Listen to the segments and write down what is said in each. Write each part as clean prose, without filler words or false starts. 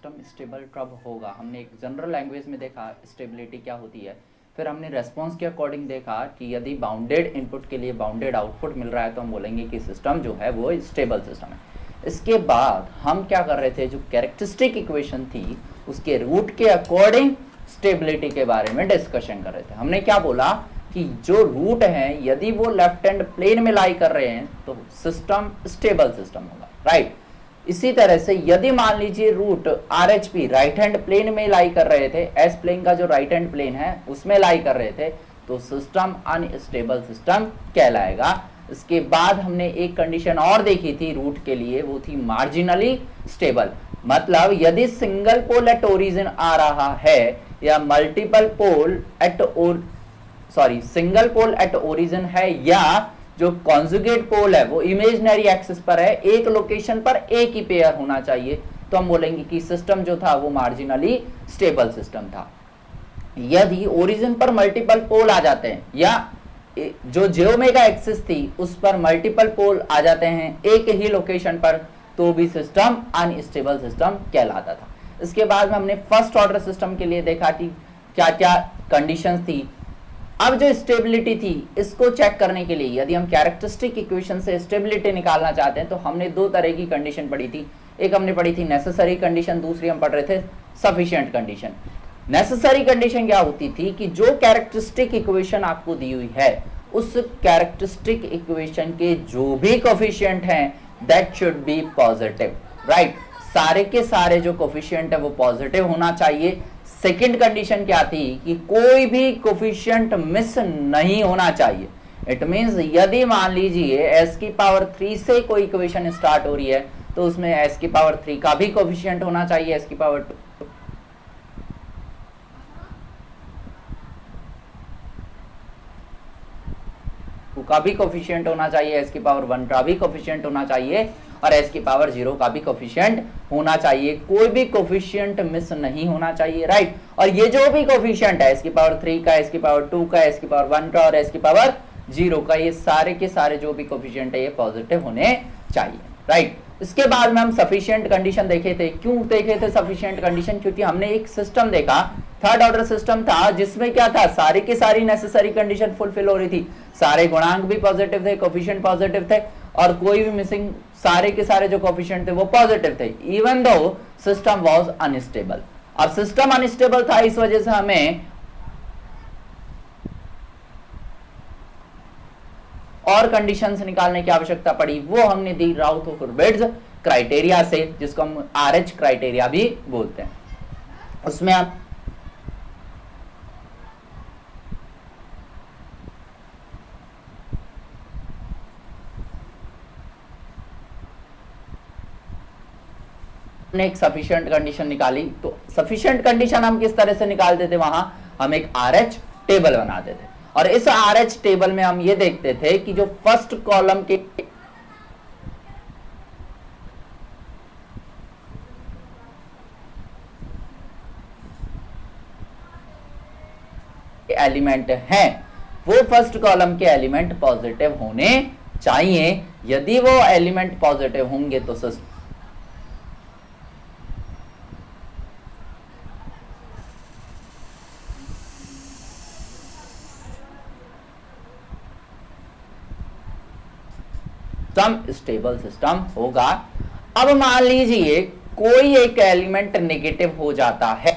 System stable कब होगा। हमने एक जनरल लैंग्वेज में देखा स्टेबिलिटी क्या होती है, फिर हमने रेस्पॉन्स के अकॉर्डिंग देखा कि यदि बाउंडेड इनपुट के लिए बाउंडेड आउटपुट मिल रहा है तो हम बोलेंगे कि सिस्टम जो है वो स्टेबल सिस्टम है। इसके बाद हम क्या कर रहे थे, जो कैरेक्टरिस्टिक इक्वेशन थी उसके रूट के अकॉर्डिंग स्टेबिलिटी के बारे में डिस्कशन कर रहे थे। हमने क्या बोला कि जो रूट हैं यदि वो लेफ्ट हैंड प्लेन में लाई कर रहे हैं तो सिस्टम स्टेबल सिस्टम होगा, राइट। इसी तरह से यदि मान लीजिए root RHP right hand plane में लाई कर रहे थे, एस प्लेन का जो राइट हैंड प्लेन है उसमें लाई कर रहे थे, तो सिस्टम अनस्टेबल सिस्टम कहलाएगा। इसके बाद हमने एक कंडीशन और देखी थी रूट के लिए, वो थी मार्जिनली स्टेबल। मतलब यदि सिंगल पोल एट ओरिजिन आ रहा है या multiple pole at single pole at origin है या जो कॉन्जुगेट पोल है वो इमेजिनरी एक्सिस पर है, एक लोकेशन पर एक ही पेयर होना चाहिए, तो हम बोलेंगे कि सिस्टम जो था वो मार्जिनली स्टेबल सिस्टम था। यदि ओरिजिन पर मल्टीपल पोल आ जाते हैं या जो जियोमेगा एक्सिस थी उस पर मल्टीपल पोल आ जाते हैं एक ही लोकेशन पर, तो भी सिस्टम अनस्टेबल सिस्टम कहलाता था। इसके बाद में हमने फर्स्ट ऑर्डर सिस्टम के लिए देखा कि क्या क्या कंडीशंस थी। अब जो स्टेबिलिटी थी इसको चेक करने के लिए यदि हम कैरेक्टरिस्टिक इक्वेशन से स्टेबिलिटी निकालना चाहते हैं तो हमने दो तरह की कंडीशन पढ़ी थी। एक हमने पढ़ी थी नेसेसरी कंडीशन, दूसरी हम पढ़ रहे थे सफिशिएंट कंडीशन। नेसेसरी कंडीशन क्या होती थी कि जो कैरेक्टरिस्टिक इक्वेशन आपको दी हुई है उस कैरेक्टरिस्टिक इक्वेशन के जो भी कोफिशिएंट हैं that should be positive, right. सारे के सारे जो कोफिशिएंट है वो पॉजिटिव होना चाहिए। सेकंड कंडीशन क्या थी कि कोई भी कोफिशिएंट मिस नहीं होना चाहिए। इट मींस यदि मान लीजिए s की पावर 3 से कोई इक्वेशन स्टार्ट हो रही है तो उसमें s की पावर 3 का भी कोफिशिएंट होना चाहिए, s की पावर 2 का भी कोफिशिएंट होना चाहिए, s की पावर 1 का भी कोफिशिएंट होना चाहिए और s की पावर 0 का भी कोफिशिएंट होना चाहिए। कोई भी कोफिशिएंट मिस नहीं होना चाहिए, राइट। और ये जो भी कोफिशिएंट है s की पावर 3 का, s की पावर 2 का, s की पावर 1 का और s की पावर 0 का, ये सारे के सारे जो भी कोफिशिएंट है ये पॉजिटिव होने चाहिए, राइट। इसके बाद में हम सफिशिएंट कंडीशन देखे थे। क्यों देखे थे सफिशिएंट कंडीशन? क्योंकि हमने एक सिस्टम देखा, थर्ड ऑर्डर सिस्टम था जिसमें क्या था, सारी की सारी नेसेसरी कंडीशन फुलफिल हो रही थी। सारे गुणांक भी पॉजिटिव थे, कोफिशिएंट पॉजिटिव थे और कोई भी मिसिंग, सारे के सारे जो कोफिशिएंट थे वो पॉजिटिव थे, even though system was unstable. अब सिस्टम अनस्टेबल था, इस वजह से हमें और कंडीशंस निकालने की आवश्यकता पड़ी। वो हमने दी राउथ-हुर्विट्ज़ क्राइटेरिया से, जिसको हम आरएच क्राइटेरिया भी बोलते हैं। उसमें आप ने एक सफिशिएंट कंडीशन निकाली। तो सफिशिएंट कंडीशन हम किस तरह से निकालते थे, वहां हम एक आरएच टेबल बनाते थे और इस आरएच टेबल में हम ये देखते थे कि जो फर्स्ट कॉलम के एलिमेंट हैं वो फर्स्ट कॉलम के एलिमेंट पॉजिटिव होने चाहिए। यदि वो एलिमेंट पॉजिटिव होंगे तो स्टेबल सिस्टम होगा। अब मान लीजिए कोई एक एलिमेंट नेगेटिव हो जाता है,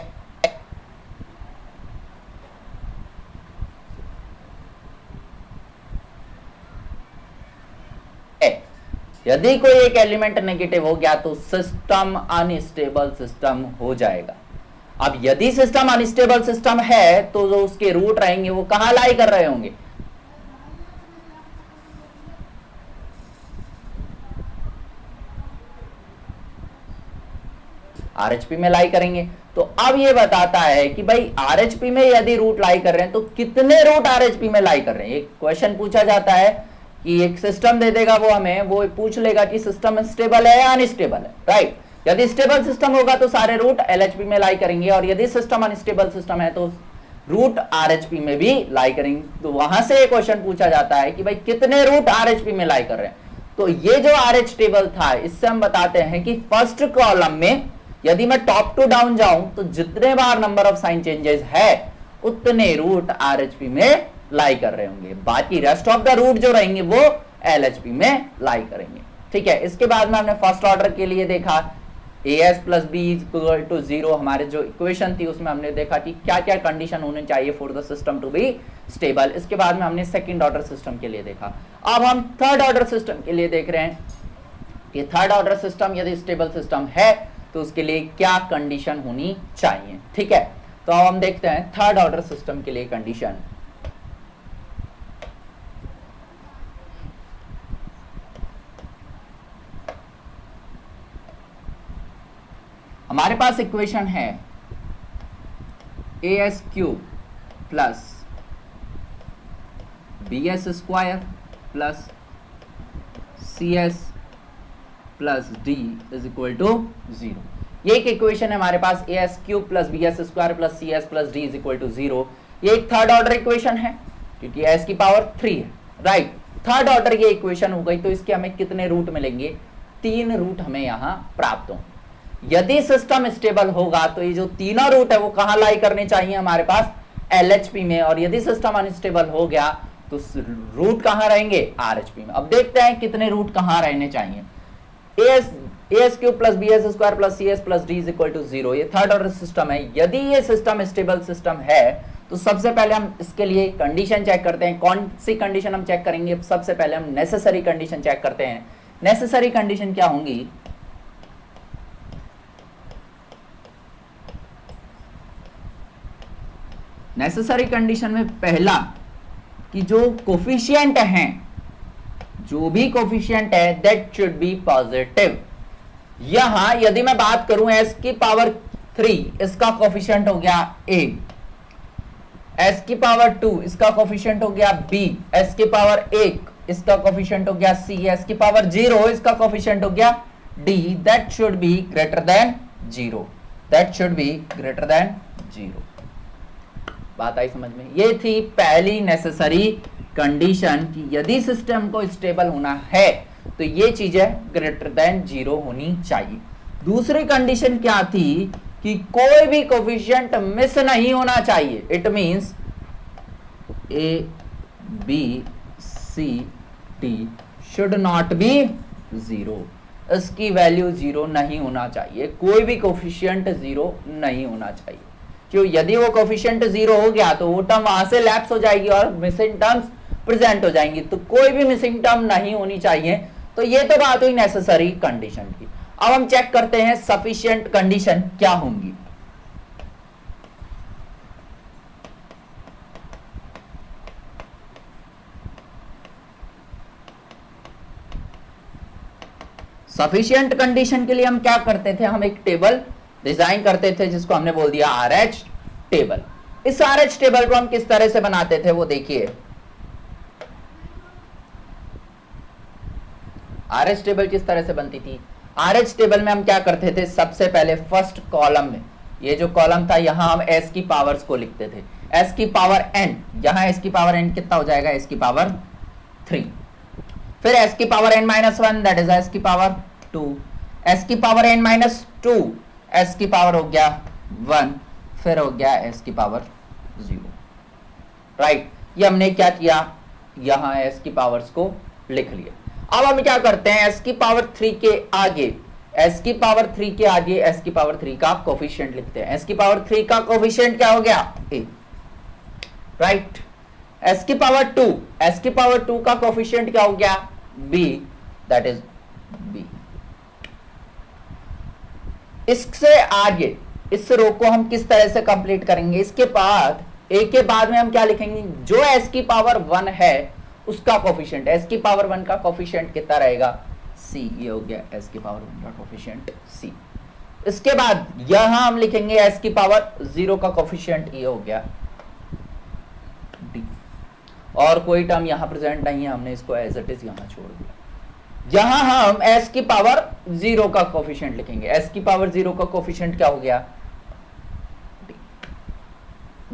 यदि कोई एक एलिमेंट नेगेटिव हो गया तो सिस्टम अनस्टेबल सिस्टम हो जाएगा। अब यदि सिस्टम अनस्टेबल सिस्टम है तो जो उसके रूट रहेंगे वो कहां लाई कर रहे होंगे, आरएचपी में लाई करेंगे। तो अब ये बताता है कि भाई आरएचपी में यदि रूट लाई कर रहे हैं तो कितने रूट आरएचपी में लाई कर रहे हैं। एक क्वेश्चन पूछा जाता है कि एक सिस्टम दे देगा वो हमें, वो पूछ लेगा कि सिस्टम स्टेबल है या अनस्टेबल है, राइट। यदि स्टेबल सिस्टम होगा तो सारे रूट एलएचपी में लाई करेंगे और यदि सिस्टम अनस्टेबल सिस्टम है तो रूट आरएचपी में भी लाई करेंगे। तो वहां से क्वेश्चन पूछा जाता है कि भाई कितने रूट आरएचपी में लाई कर रहे हैं। तो ये जो आरएच टेबल था इससे हम बताते हैं कि फर्स्ट कॉलम में यदि मैं टॉप टू डाउन जाऊं तो जितने बार नंबर ऑफ साइन चेंजेस है उतने रूट आरएचपी में लाई कर रहे होंगे, बाकी रेस्ट ऑफ द रूट जो रहेंगे वो एलएचपी में लाई करेंगे। ठीक है, इसके बाद में हमने फर्स्ट ऑर्डर के लिए देखा as plus B equal to 0, हमारे जो इक्वेशन थी उसमें हमने देखा कि क्या क्या कंडीशन होने चाहिए for the system to be stable. इसके बाद में हमने सेकंड ऑर्डर सिस्टम के लिए देखा। अब हम थर्ड ऑर्डर सिस्टम के लिए देख रहे हैं कि थर्ड ऑर्डर सिस्टम यदि स्टेबल सिस्टम है तो उसके लिए क्या कंडीशन होनी चाहिए। ठीक है, तो अब हम देखते हैं थर्ड ऑर्डर सिस्टम के लिए कंडीशन। हमारे पास इक्वेशन है as cube plus bs square plus cs plus d is equal to 0। ये एक इक्वेशन है हमारे पास, as cube plus bs square plus cs plus d is equal to 0। ये एक थर्ड ऑर्डर इक्वेशन है क्योंकि s की पावर 3 है, राइट। थर्ड ऑर्डर ये इक्वेशन हो गई, तो इसके हमें कितने रूट मिलेंगे? 3 रूट हमें यहां प्राप्त होंगे। यदि सिस्टम स्टेबल होगा तो ये जो तीनों रूट है वो कहां लाई करने चाहिए? हमारे पास एलएचपी में। और यदि सिस्टम अनस्टेबल हो गया तो रूट कहां रहेंगे? आरएचपी में। अब देखते हैं कितने रूट कहां रहने चाहिए। as cube plus bs square plus cs plus d is equal to 0, ये थर्ड ऑर्डर सिस्टम है। यदि ये सिस्टम स्टेबल सिस्टम है तो सबसे पहले हम इसके लिए कंडीशन चेक करते हैं। कौन सी कंडीशन हम चेक करेंगे? सबसे पहले हम नेसेसरी कंडीशन चेक करते हैं। नेसेसरी कंडीशन क्या होंगी? नेसेसरी कंडीशन में पहला कि जो कोफिशिएंट हैं, जो भी कोफिशिएंट है दैट शुड बी पॉजिटिव। यहां यदि मैं बात करूं s की पावर 3 इसका कोफिशिएंट हो गया a, s की पावर 2 इसका कोफिशिएंट हो गया b, s की पावर 1 इसका कोफिशिएंट हो गया c, s की पावर 0 इसका कोफिशिएंट हो गया d, that should be greater than 0, that should be greater than 0। बात आई समझ में? ये थी पहली नेसेसरी कंडीशन कि यदि सिस्टम को स्टेबल होना है तो ये चीजें ग्रेटर देन 0 होनी चाहिए। दूसरी कंडीशन क्या थी कि कोई भी कोफिशिएंट मिस नहीं होना चाहिए। It means a b c d should not B 0, इसकी वैल्यू 0 नहीं होना चाहिए, कोई भी कोफिशिएंट 0 नहीं होना चाहिए। क्यों? यदि वो कोफिशिएंट 0 हो गया तो वो टर्म वहां से लैप्स हो जाएगी और मिसिंग टर्म्स प्रेजेंट हो जाएंगी, तो कोई भी मिसिंग टर्म नहीं होनी चाहिए। तो ये तो बात हुई नेसेसरी कंडीशन की। अब हम चेक करते हैं सफिशिएंट कंडीशन क्या होंगी। सफिशिएंट कंडीशन के लिए हम क्या करते थे? हम एक टेबल डिजाइन करते थे जिसको हमने बोल दिया RH टेबल। इस RH टेबल को हम किस तरह से बनाते थे वो देखिए। RH टेबल किस तरह से बनती थी? RH टेबल में हम क्या करते थे? सबसे पहले फर्स्ट कॉलम में, ये जो कॉलम था यहां हम s की पावर्स को लिखते थे। s की पावर n, यहां s की पावर n कितना हो जाएगा? s की पावर 3। फिर s की power n minus 1 that is s की पावर 2, s की पावर n माइनस 2, s की पावर हो गया 1, फिर हो गया s की पावर 0, राइट। ये हमने क्या किया? यहां s की पावर्स को लिख लिया। अब हम क्या करते हैं? s की पावर 3 के आगे, s की पावर 3 के आगे s की पावर 3 का कोफिशिएंट लिखते हैं। s की पावर 3 का कोफिशिएंट क्या हो गया? a, right. s की पावर 2, s की पावर 2 का कोफिशिएंट क्या हो गया? b, that is b। इससे आगे इस रो को हम किस तरह से कंप्लीट करेंगे? इसके बाद a के बाद में हम क्या लिखेंगे? जो s की पावर 1 है उसका कोफिशिएंट, s की पावर 1 का कोफिशिएंट कितना रहेगा? c। ये हो गया s की पावर 1 का कोफिशिएंट c। इसके बाद यहां हम लिखेंगे s की पावर 0 का कोफिशिएंट, ये हो गया d। और कोई टर्म यहां प्रेजेंट नहीं है, हमने इसको एज इट इज यहां छोड़ दिया। यहां हम s की पावर 0 का कोफिशिएंट लिखेंगे। s की पावर 0 का कोफिशिएंट क्या हो गया? d।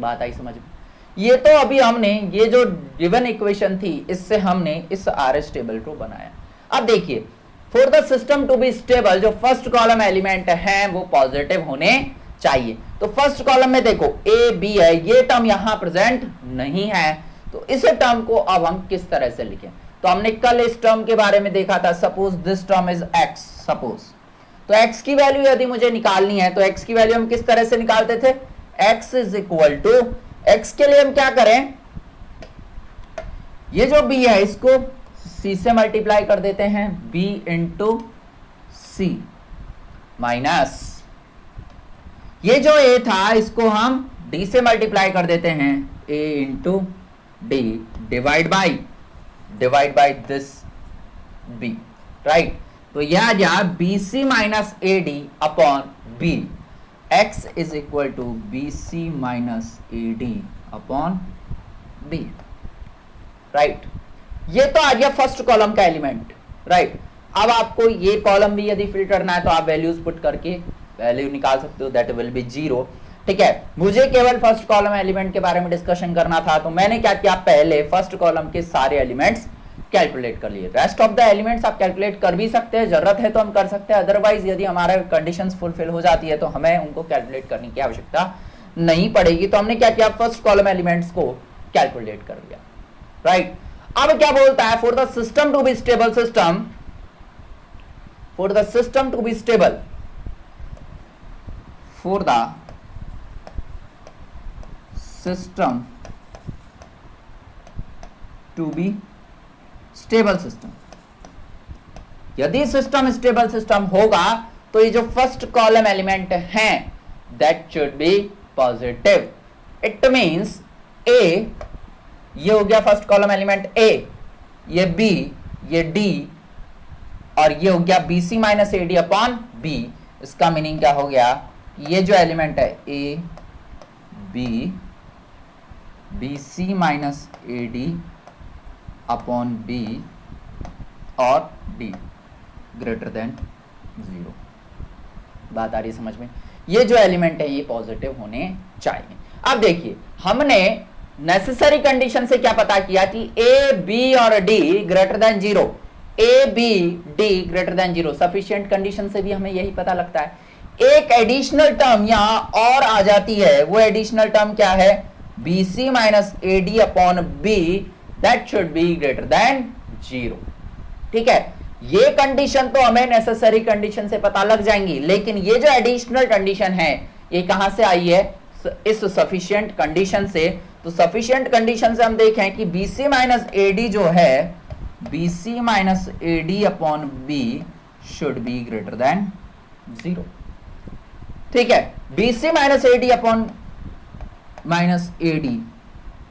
बात आई समझ में? ये तो अभी हमने ये जो गिवन इक्वेशन थी इससे हमने इस RH टेबल को बनाया। अब देखिए for the system to be stable जो फर्स्ट कॉलम एलिमेंट है वो पॉजिटिव होने चाहिए। तो फर्स्ट कॉलम में देखो ए बी है, ये टर्म यहां प्रेजेंट नहीं है, तो इस टर्म को अब हम किस तरह से लिखें? तो हमने कल इस टर्म के बारे में देखा था, suppose this term is x, suppose, तो x की वैल्यू यदि मुझे निकालनी है तो x की वैल्यू हम किस तरह से निकालते थे? x is equal to, x के लिए हम क्या करें, ये जो b है इसको c से मल्टीप्लाई कर देते हैं, b इंटू सी माइनस ये जो a था इसको हम d से मल्टीप्लाई कर देते हैं, a into D divide by this b, right. तो यह आ गया B C minus A D upon B, X is equal to B C minus A D upon B, right. ये तो आ गया फर्स्ट कॉलम का एलिमेंट, राइट। अब आपको ये कॉलम भी यदि फिल करना है तो आप वैल्यूज पुट करके वैल्यू निकाल सकते हो, दैट विल बी 0, ठीक है। मुझे केवल फर्स्ट कॉलम एलिमेंट के बारे में डिस्कशन करना था, तो मैंने क्या किया, पहले फर्स्ट कॉलम के सारे एलिमेंट्स कैलकुलेट कर लिए। रेस्ट ऑफ द एलिमेंट्स आप कैलकुलेट कर भी सकते हैं, जरूरत है तो हम कर सकते हैं, अदरवाइज यदि हमारा कंडीशंस फुलफिल हो जाती है तो हमें उनको कैलकुलेट करने की आवश्यकता नहीं पड़ेगी। तो हमने क्या किया, फर्स्ट कॉलम एलिमेंट्स को कैलकुलेट कर लिया, राइट। अब क्या बोलता है, for the system to be stable system, for the system to be stable, for the system to be stable system, यदि सिस्टम स्टेबल सिस्टम होगा तो ये जो फर्स्ट कॉलम एलिमेंट है that should be positive. It means A, ये हो गया first column element ए, ये बी, ये डी, और ये हो गया B C minus A D upon B. इसका मीनिंग क्या हो गया, ये जो एलिमेंट है A B, B C minus A D upon B और डी ग्रेटर देन 0। बात आ रही समझ में? ये जो एलिमेंट है ये पॉजिटिव होने चाहिए। अब देखिए, हमने नेसेसरी कंडीशन से क्या पता किया कि ए बी और D greater than 0, A B D greater than 0। Sufficient condition से भी हमें यही पता लगता है। एक एडिशनल टर्म यहां और आ जाती है, वो एडिशनल टर्म क्या है, B C minus A D upon B, that should be greater than 0, ठीक है। ये कंडीशन तो हमें नेसेसरी कंडीशन से पता लग जाएंगी, लेकिन ये जो एडिशनल कंडीशन है ये कहां से आई है, इस सफिशिएंट कंडीशन से। तो सफिशिएंट कंडीशन से हम देखें कि B C minus A D जो है, B C minus A D upon B should be greater than 0, ठीक है। B C minus A D upon minus A D,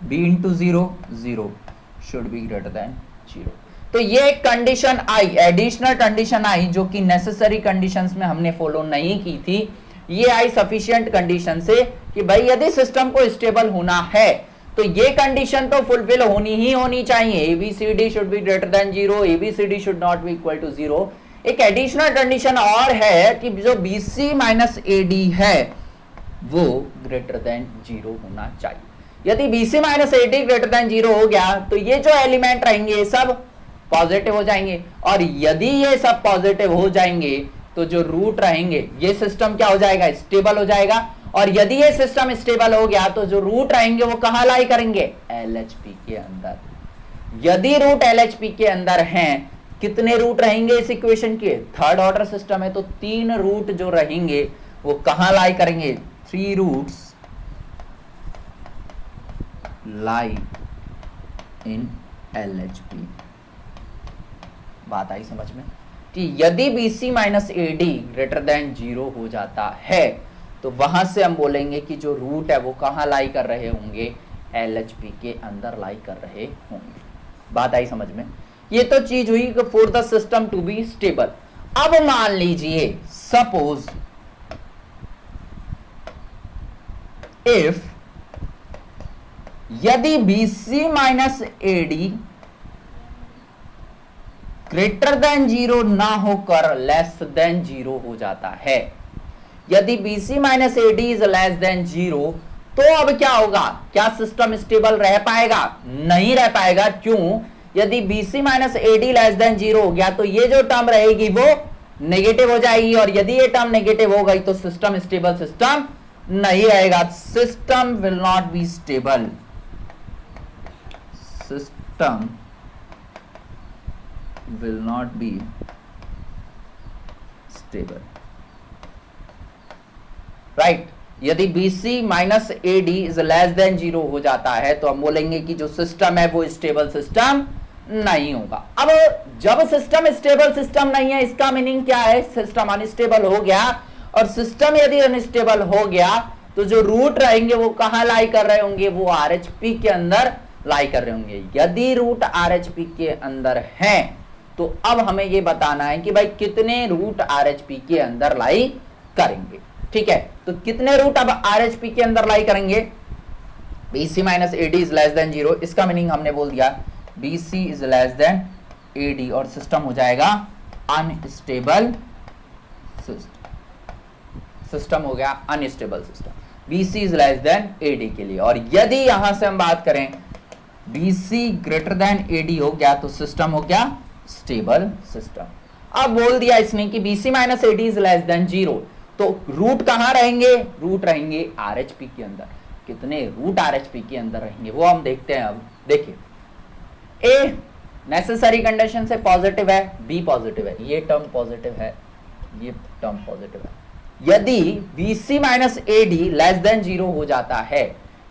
B into 0 should be greater than 0। तो ये condition आई, additional condition आई, जो कि नेसेसरी कंडीशंस में हमने फॉलो नहीं की थी। ये आई सफिशिएंट कंडीशन से कि भाई यदि सिस्टम को स्टेबल होना है तो ये कंडीशन तो फुलफिल होनी ही होनी चाहिए, A B C D should be greater than 0, A B C D should not be equal to 0। एक एडिशनल कंडीशन और है कि जो बीसी माइनस एडी है वो ग्रेटर देन 0 होना चाहिए। यदि BC minus A D greater than 0 हो गया तो ये जो एलिमेंट रहेंगे सब पॉजिटिव हो जाएंगे, और यदि ये सब पॉजिटिव हो जाएंगे तो जो रूट रहेंगे ये सिस्टम क्या हो जाएगा, स्टेबल हो जाएगा। और यदि ये सिस्टम स्टेबल हो गया तो जो रूट रहेंगे वो कहां लाई करेंगे, LHP के अंदर। यदि रूट LHP के अंदर हैं, कितने रूट रहेंगे इस इक्वेशन के, थर्ड ऑर्डर सिस्टम है तो 3 रूट जो रहेंगे वो कहां लाई करेंगे, 3 रूट्स लाई इन LHP। बात आई समझ में कि यदि BC minus AD greater than 0 हो जाता है तो वहां से हम बोलेंगे कि जो रूट है वो कहां लाई कर रहे होंगे, LHP के अंदर लाई कर रहे होंगे। बात आई समझ में? ये तो चीज हुई कि for the system to be stable. अब मान लीजिए सपोज इफ यदि BC minus AD greater than 0 ना होकर लेस देन 0 हो जाता है, यदि BC minus AD is less then 0 तो अब क्या होगा, क्या सिस्टम स्टेबल रह पाएगा, नहीं रह पाएगा। क्यों, यदि BC minus AD less than 0 हो गया तो ये जो टर्म रहेगी वो नेगेटिव हो जाएगी, और यदि ये टर्म नेगेटिव हो गई तो सिस्टम स्टेबल सिस्टम नहीं रहेगा। System will not be stable, system will not be stable, right. यदि BC minus AD is less then 0 हो जाता है तो हम बोलेंगे कि जो सिस्टम है वो स्टेबल सिस्टम नहीं होगा। अब जब सिस्टम स्टेबल सिस्टम नहीं है, इसका मीनिंग क्या है? सिस्टम अनस्टेबल हो गया, और सिस्टम यदि अनस्टेबल हो गया तो जो रूट रहेंगे वो कहां लाई कर रहे होंगे? वो RHP के अंदर लाई कर रहे होंगे। यदि रूट RHP के अंदर हैं तो अब हमें ये बताना है कि भाई कितने रूट RHP के अंदर लाई करेंगे, ठीक है। तो कितने रूट अब RHP के अंदर लाई करेंगे? BC minus AD is less then 0, इसका मीनिंग हमने बोल दिया BC is less then AD, और सिस्टम हो जाएगा अनस्टेबल सिस्टम हो गया unstable system, BC is less then AD के लिए। और यदि यहां से हम बात करें BC ग्रेटर देन AD हो गया तो सिस्टम हो गया स्टेबल सिस्टम। अब बोल दिया इसने कि BC minus AD is less then 0, तो रूट कहां रहेंगे? रूट रहेंगे RHP के अंदर। कितने रूट RHP के अंदर रहेंगे वो हम देखते हैं। अब देखिए, A नेसेसरी कंडीशन से पॉजिटिव है, B पॉजिटिव है, ये टर्म पॉजिटिव है, ये टर्म पॉजिटिव है। यदि BC minus AD less than 0 हो जाता है,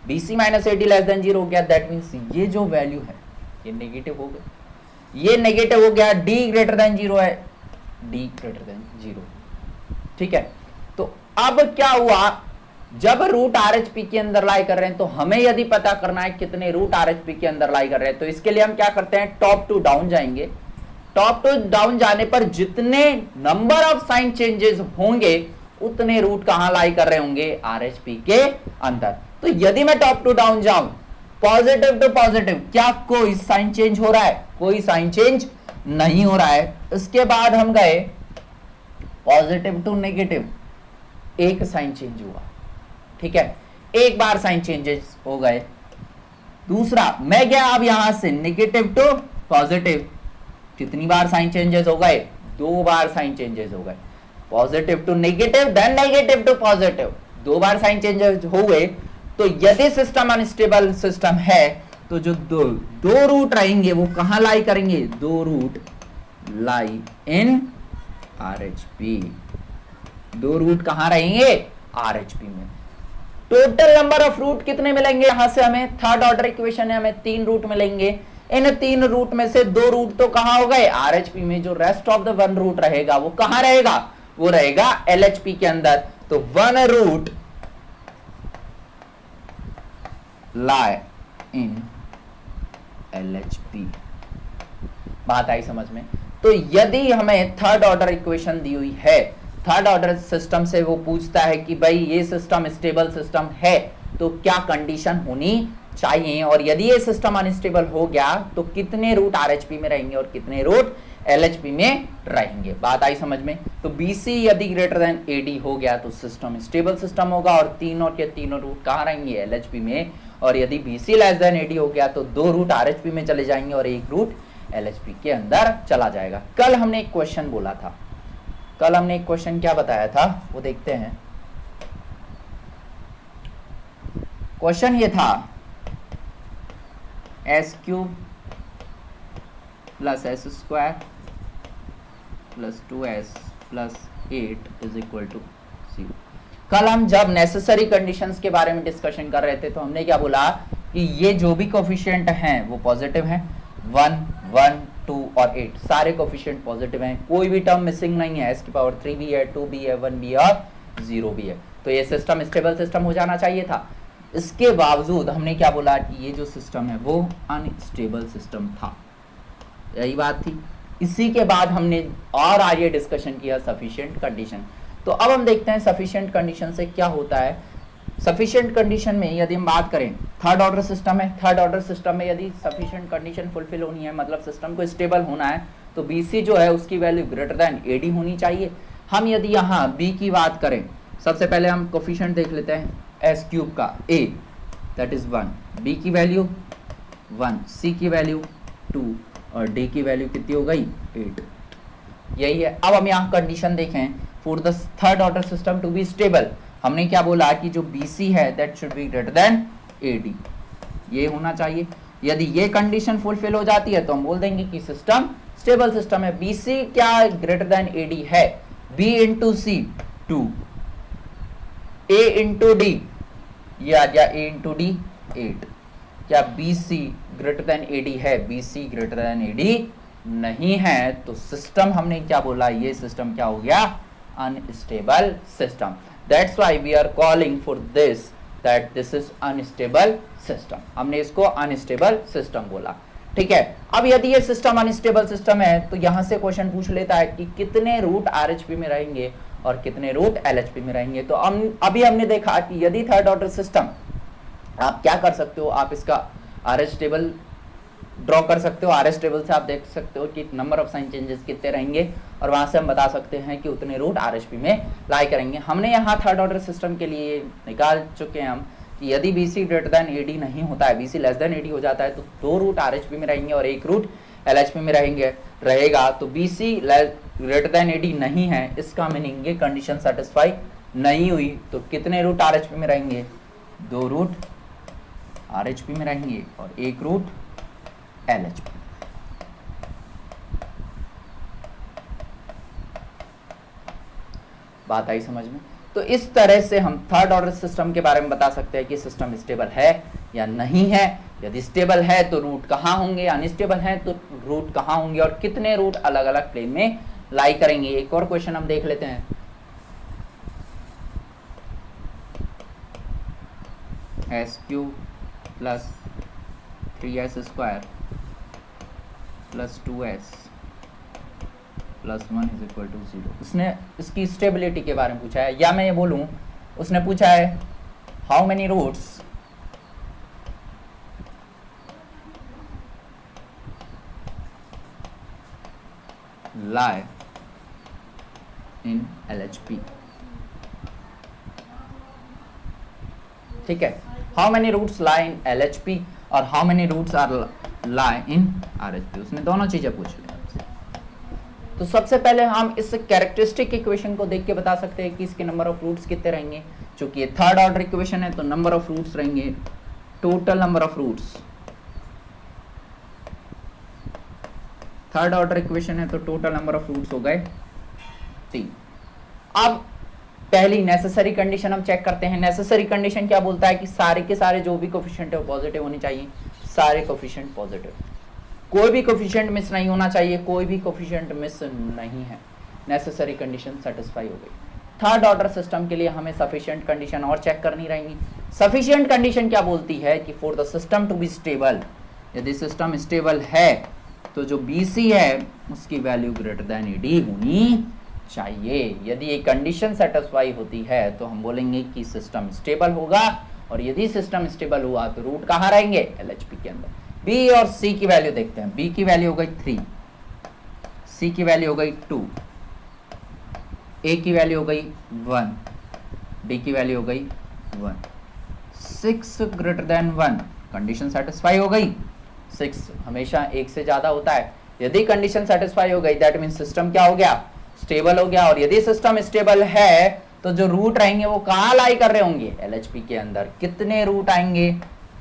BC minus AD less than 0 हो गया, दैट मीन्स ये जो वैल्यू है ये नेगेटिव हो गया, ये नेगेटिव हो गया, D ग्रेटर देन 0 है, D ग्रेटर देन 0, ठीक है। तो अब क्या हुआ? जब रूट RHP के अंदर लाई कर रहे हैं तो हमें यदि पता करना है कितने रूट RHP के अंदर लाई कर रहे हैं, तो इसके लिए हम क्या करते हैं? टॉप टू डाउन जाएंगे। टॉप टू डाउन जाने पर जितने नंबर ऑफ साइन चेंजेस होंगे उतने रूट कहां लाई कर रहे होंगे? RHP के अंदर। तो यदि मैं टॉप टू डाउन जाऊं, पॉजिटिव टू पॉजिटिव, क्या कोई साइन चेंज हो रहा है? कोई साइन चेंज नहीं हो रहा है। इसके बाद हम गए पॉजिटिव टू नेगेटिव, एक साइन चेंज हुआ, ठीक है, एक बार साइन चेंजेस हो गए। दूसरा मैं गया अब यहां से नेगेटिव टू पॉजिटिव, कितनी बार साइन चेंजेस हो गए? 2 बार साइन चेंजेस हो गए। Positive to negative, then negative to positive, 2 बार साइन चेंजेस हो गए। तो यदि सिस्टम अनस्टेबल सिस्टम है तो जो दो रूट रहेंगे वो कहां लाई करेंगे? 2 रूट लाई इन RHP, 2 रूट कहां रहेंगे? RHP में। टोटल नंबर ऑफ रूट कितने मिलेंगे? यहां से हमें थर्ड ऑर्डर इक्वेशन है, हमें 3 रूट मिलेंगे। इन 3 रूट में से 2 रूट तो कहां हो गए? RHP में। जो रेस्ट ऑफ द 1 रूट रहेगा वो कहां रहेगा? वो रहेगा LHP के अंदर। तो 1 रूट लाई इन LHP। बात आई समझ में? तो यदि हमें थर्ड ऑर्डर इक्वेशन दी हुई है, थर्ड ऑर्डर सिस्टम से वो पूछता है कि भाई ये सिस्टम स्टेबल सिस्टम है तो क्या कंडीशन होनी चाहिए, और यदि ये सिस्टम अनस्टेबल हो गया तो कितने रूट RHP में रहेंगे और कितने रूट LHP में रहेंगे। बात आई समझ में? तो BC यदि ग्रेटर देन AD हो गया तो सिस्टम स्टेबल सिस्टम होगा, और तीनों के तीनों रूट कहाँ रहेंगे? LHP में। और यदि BC लेस देन AD हो गया तो 2 रूट RHP में चले जाएंगे और 1 रूट LHP के अंदर चला जाएगा। कल हमने एक क्वेश्चन बोला था, कल हमने एक क्वेश्चन क्या बताया था वो देखते हैं। क्वेश्चन ये था s³ plus s² plus 2s plus 8 is equal to 0। कल हम जब नेसेसरी कंडीशंस के बारे में डिस्कशन कर रहे थे तो हमने क्या बोला कि ये जो भी कोफिशिएंट हैं वो पॉजिटिव हैं, 1, 1, 2 और 8 सारे कोफिशिएंट पॉजिटिव हैं, कोई भी टर्म मिसिंग नहीं है, s³ भी है, 2 भी है, 1 भी है और 0 भी है। तो ये सिस्टम स्टेबल सिस्टम हो जाना चाहिए था। इसके बावजूद हमने क्या बोला कि ये जो सिस्टम है वो अनस्टेबल सिस्टम था, यही बात थी। इसी के बाद हमने और आगे डिस्कशन किया सफिशिएंट कंडीशन। तो अब हम देखते हैं सफिशिएंट कंडीशन से क्या होता है। सफिशिएंट कंडीशन में यदि हम बात करें, थर्ड ऑर्डर सिस्टम है, थर्ड ऑर्डर सिस्टम में यदि सफिशिएंट कंडीशन फुलफिल होनी है, मतलब सिस्टम को स्टेबल होना है, तो BC जो है उसकी वैल्यू ग्रेटर देन AD होनी चाहिए। हम यदि यहाँ B की बात करें, सबसे पहले हम कोफिशिएंट देख लेते हैं s³ का, A दैट इज 1, B की वैल्यू 1, C की वैल्यू 2 और डी की वैल्यू कितनी हो गई 8। यही है। अब हम यहाँ कंडीशन देखें, for the third order system to be stable, हमने क्या बोला कि जो BC है that should be greater than AD, ये होना चाहिए। यदि ये कंडीशन फुलफिल हो जाती है तो हम बोल देंगे कि सिस्टम स्टेबल सिस्टम है। BC क्या ग्रेटर देन AD है, B into C 2, A into D, ये आ गया A इंटू D 8। क्या BC ग्रेटर देन AD है, BC ग्रेटर देन AD नहीं है, तो सिस्टम हमने क्या बोला, ये सिस्टम क्या हो गया, unstable system. That's why we are calling for this that this is unstable system, हमने इसको अनस्टेबल सिस्टम बोला। ठीक है। अब यदि ये सिस्टम अनस्टेबल सिस्टम है तो यहां से क्वेश्चन पूछ लेता है कि कितने रूट RHP में रहेंगे और कितने रूट LHP में रहेंगे। तो अभी हमने देखा कि यदि थर्ड ऑर्डर सिस्टम, आप क्या कर सकते हो, आप इसका RH टेबल ड्रॉ कर सकते हो। RS टेबल से आप देख सकते हो कि नंबर ऑफ साइन चेंजेस कितने रहेंगे और वहां से हम बता सकते हैं कि उतने रूट RHP में लाई करेंगे। हमने यहाँ थर्ड ऑर्डर सिस्टम के लिए निकाल चुके हैं हम कि यदि BC ग्रेटर देन AD नहीं होता है, BC लेस देन AD हो जाता है, तो 2 रूट RHP में रहेंगे और 1 रूट LHP में रहेगा। तो BC ग्रेटर देन AD नहीं है, इसका मीनिंग ये कंडीशन सेटिस्फाई नहीं हुई। तो कितने रूट RHP में रहेंगे, 2 रूट RHP में रहेंगे और 1 रूट LHP। बात आई समझ में? तो इस तरह से हम थर्ड ऑर्डर सिस्टम के बारे में बता सकते हैं कि सिस्टम स्टेबल है या नहीं है। यदि स्टेबल है तो रूट कहाँ होंगे, अनस्टेबल है तो रूट कहाँ होंगे और कितने रूट अलग अलग प्लेन में लाई करेंगे। एक और क्वेश्चन हम देख लेते हैं। SQ plus 3S square plus 2S plus 1 is equal to 0। उसने इसकी स्टेबिलिटी के बारे में पूछा है, या मैं ये बोलूं उसने पूछा है how many roots lie in LHP। ठीक है, how many roots lie in LHP और how many roots are lie in RHP, उसने दोनों चीजें पूछ ली। तो सबसे पहले हम इस कैरेक्टरिस्टिक इक्वेशन को देख के बता सकते हैं कि इसके नंबर ऑफ रूट्स कितने रहेंगे। चूंकि ये थर्ड ऑर्डर इक्वेशन है तो नंबर ऑफ रूट्स रहेंगे, total number of roots, third order equation है तो टोटल नंबर ऑफ रूट्स हो गए 3। अब पहली नेसेसरी कंडीशन हम चेक करते हैं। नेसेसरी कंडीशन क्या बोलता है कि सारे के सारे जो भी कोफिशिएंट है वो पॉजिटिव होने चाहिए, सारे कोफिशिएंट पॉजिटिव, कोई भी कोफिशिएंट मिस नहीं होना चाहिए, कोई भी कोफिशिएंट मिस नहीं है। नेसेसरी कंडीशन सेटिस्फाई हो गई। थर्ड ऑर्डर सिस्टम के लिए हमें सफिशिएंट कंडीशन और चेक करनी रहेंगी। सफिशिएंट कंडीशन क्या बोलती है कि for the system to be stable, यदि सिस्टम स्टेबल है तो जो BC है उसकी वैल्यू ग्रेटर देन AD होनी चाहिए। यदि ये कंडीशन सेटिस्फाई होती है तो हम बोलेंगे कि सिस्टम स्टेबल होगा, और यदि सिस्टम स्टेबल हुआ तो रूट कहाँ रहेंगे, LHP के अंदर। B और C की वैल्यू देखते हैं। B की वैल्यू हो गई 3, C की वैल्यू हो गई 2, A की वैल्यू हो गई 1, D की वैल्यू हो गई 1। 6 ग्रेटर देन 1, कंडीशन सेटिस्फाई हो गई। 6 हमेशा 1 से ज्यादा होता है। यदि कंडीशन सेटिस्फाई हो गई दैट मीन सिस्टम क्या हो गया, स्टेबल हो गया। और यदि सिस्टम स्टेबल है तो जो रूट रहेंगे वो कहाँ लाई कर रहे होंगे, LHP के अंदर। कितने रूट आएंगे,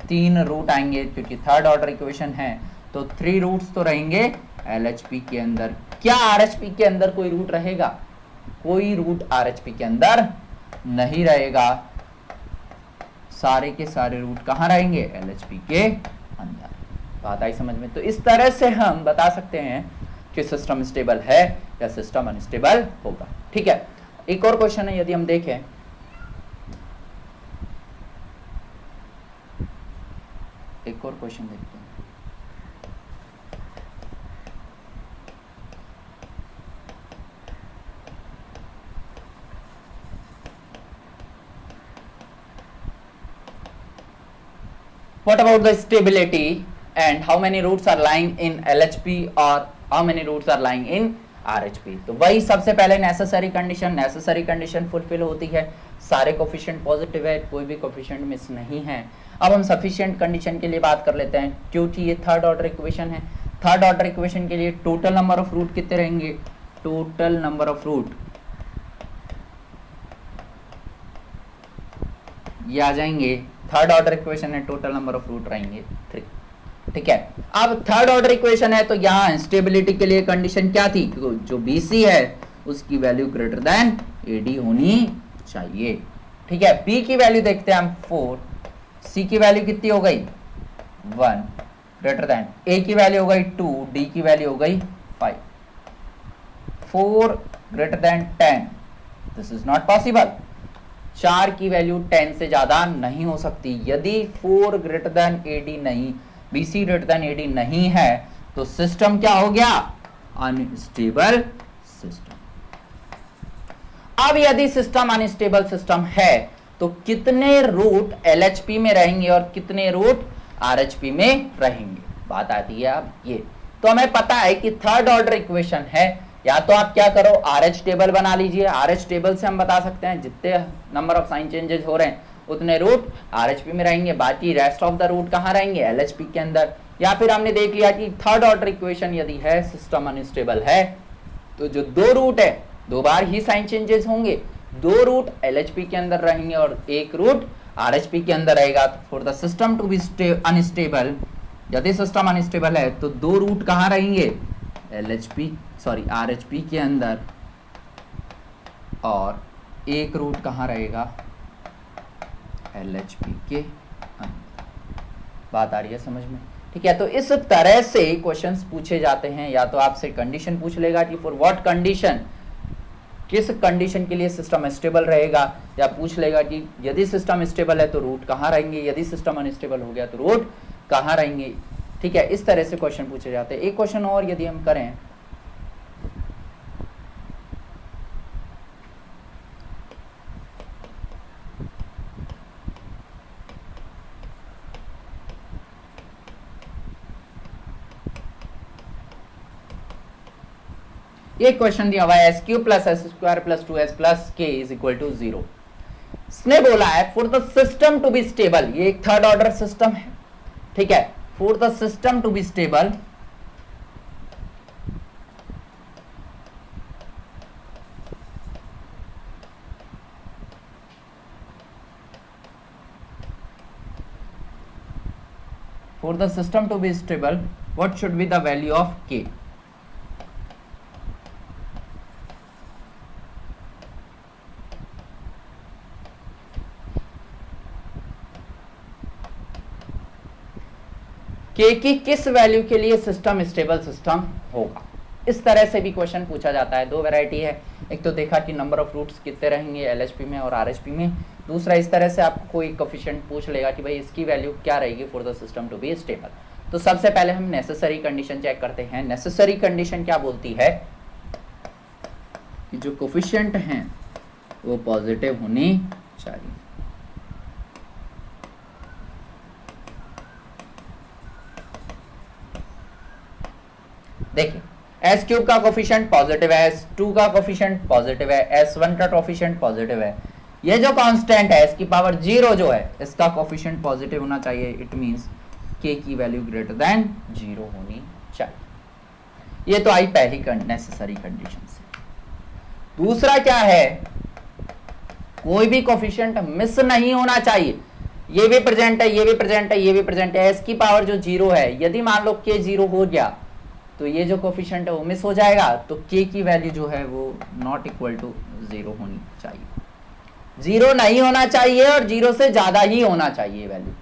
3 रूट आएंगे, क्योंकि थर्ड ऑर्डर इक्वेशन है तो 3 रूट्स तो रहेंगे LHP के अंदर। क्या RHP के अंदर कोई रूट रहेगा, कोई रूट RHP के अंदर नहीं रहेगा। सारे के सारे रूट कहाँ रहेंगे, LHP के अंदर। बात आई समझ में? तो इस तरह से हम बता सकते हैं कि सिस्टम स्टेबल है या सिस्टम अनस्टेबल होगा। ठीक है। एक और क्वेश्चन है, यदि हम देखें एक और क्वेश्चन देखते हैं। What about the stability and how many roots are lying in LHP or how many roots are lying in RHP? तो वही सबसे पहले नेसेसरी कंडीशन फुलफिल होती है, सारे कोफिशिएंट पॉजिटिव है, कोई भी कोफिशिएंट मिस नहीं है। अब हम सफिशिएंट कंडीशन के लिए बात कर लेते हैं, क्योंकि ये थर्ड ऑर्डर इक्वेशन है। थर्ड ऑर्डर इक्वेशन के लिए टोटल नंबर ऑफ रूट कितने रहेंगे, टोटल नंबर ऑफ रूट ये आ जाएंगे, थर्ड ऑर्डर इक्वेशन है, टोटल नंबर ऑफ रूट रहेंगे 3। ठीक है, अब थर्ड ऑर्डर इक्वेशन है तो यहाँ स्टेबिलिटी के लिए कंडीशन क्या थी, जो BC है उसकी वैल्यू ग्रेटर देन AD होनी चाहिए। ठीक है, B की वैल्यू देखते हैं हम 4, C की वैल्यू कितनी हो गई 1 ग्रेटर देन, A की वैल्यू हो गई 2, D की वैल्यू हो गई 5, 4 greater then 10, this is not possible. 4 की वैल्यू 10 से ज्यादा नहीं हो सकती। यदि 4 ग्रेटर देन AD नहीं, BC ग्रेटर देन AD नहीं है तो सिस्टम क्या हो गया, अनस्टेबल सिस्टम। अब यदि सिस्टम अनस्टेबल सिस्टम है तो कितने रूट LHP में रहेंगे और कितने रूट RHP में रहेंगे, बात आती है अब ये। तो हमें पता है कि थर्ड ऑर्डर इक्वेशन है, या तो आप क्या करो RH टेबल बना लीजिए, RH टेबल से हम बता सकते हैं जितने नंबर ऑफ साइन चेंजेस हो रहे हैं उतने रूट RHP में रहेंगे, बाकी रेस्ट ऑफ द रूट कहाँ रहेंगे, LHP के अंदर। या फिर हमने देख लिया कि थर्ड ऑर्डर इक्वेशन यदि है, सिस्टम अनस्टेबल है, तो जो 2 रूट है 2 बार ही साइन चेंजेस होंगे, 2 रूट LHP के अंदर रहेंगे और 1 रूट RHP के अंदर रहेगा। तो for the system to be unstable, यदि सिस्टम अनस्टेबल है तो 2 रूट कहाँ रहेंगे, RHP के अंदर, और 1 रूट कहाँ रहेगा, LHP के अंदर। बात आ रही है समझ में? ठीक है, तो इस तरह से क्वेश्चंस पूछे जाते हैं। या तो आपसे कंडीशन पूछ लेगा कि फॉर व्हाट कंडीशन, किस कंडीशन के लिए सिस्टम स्टेबल रहेगा, या पूछ लेगा कि यदि सिस्टम स्टेबल है तो रूट कहाँ रहेंगे, यदि सिस्टम अनस्टेबल हो गया तो रूट कहाँ रहेंगे। ठीक है, इस तरह से क्वेश्चन पूछे जाते हैं। एक क्वेश्चन और यदि हम करें, ये क्वेश्चन दिया हुआ है SQ plus S² plus 2S plus K is equal to 0। इसने बोला है for the system to be stable, ये एक थर्ड ऑर्डर सिस्टम है। ठीक है, for the system to be stable, for the system to be stable, what should be the value of K? K की किस वैल्यू के लिए सिस्टम स्टेबल सिस्टम होगा? इस तरह से भी क्वेश्चन पूछा जाता है। 2 वैरायटी है, एक तो देखा कि नंबर ऑफ रूट्स कितने रहेंगे LHP में और RHP में, दूसरा इस तरह से आपको कोई कोफिशिएंट पूछ लेगा कि भाई इसकी वैल्यू क्या रहेगी for the system to be stable. तो सबसे पहले हम नेसेसरी कंडीशन चेक करते हैं। नेसेसरी कंडीशन क्या बोलती है कि जो कोफिशिएंट हैं वो पॉजिटिव होनी चाहिए। देखिए, S³ का कोफिशिएंट पॉजिटिव है, S2 का कोफिशिएंट पॉजिटिव है, S1 का कोफिशिएंट पॉजिटिव है। ये जो कांस्टेंट है इसकी पावर 0 जो है इसका कोफिशिएंट पॉजिटिव होना चाहिए। इट मींस K की वैल्यू ग्रेटर देन 0 होनी चाहिए। ये तो आई पहली नेसेसरी कंडीशन से। दूसरा क्या है, कोई भी कोफिशिएंट मिस नहीं होना चाहिए। ये भी प्रेजेंट है, ये भी प्रेजेंट है, ये भी प्रेजेंट है। S की पावर जो 0 है, यदि मान लो K 0 हो गया तो ये जो कोफिशिएंट है वो मिस हो जाएगा, तो K की वैल्यू जो है वो नॉट इक्वल टू 0 होनी चाहिए। 0 नहीं होना चाहिए और 0 से ज्यादा ही होना चाहिए वैल्यू।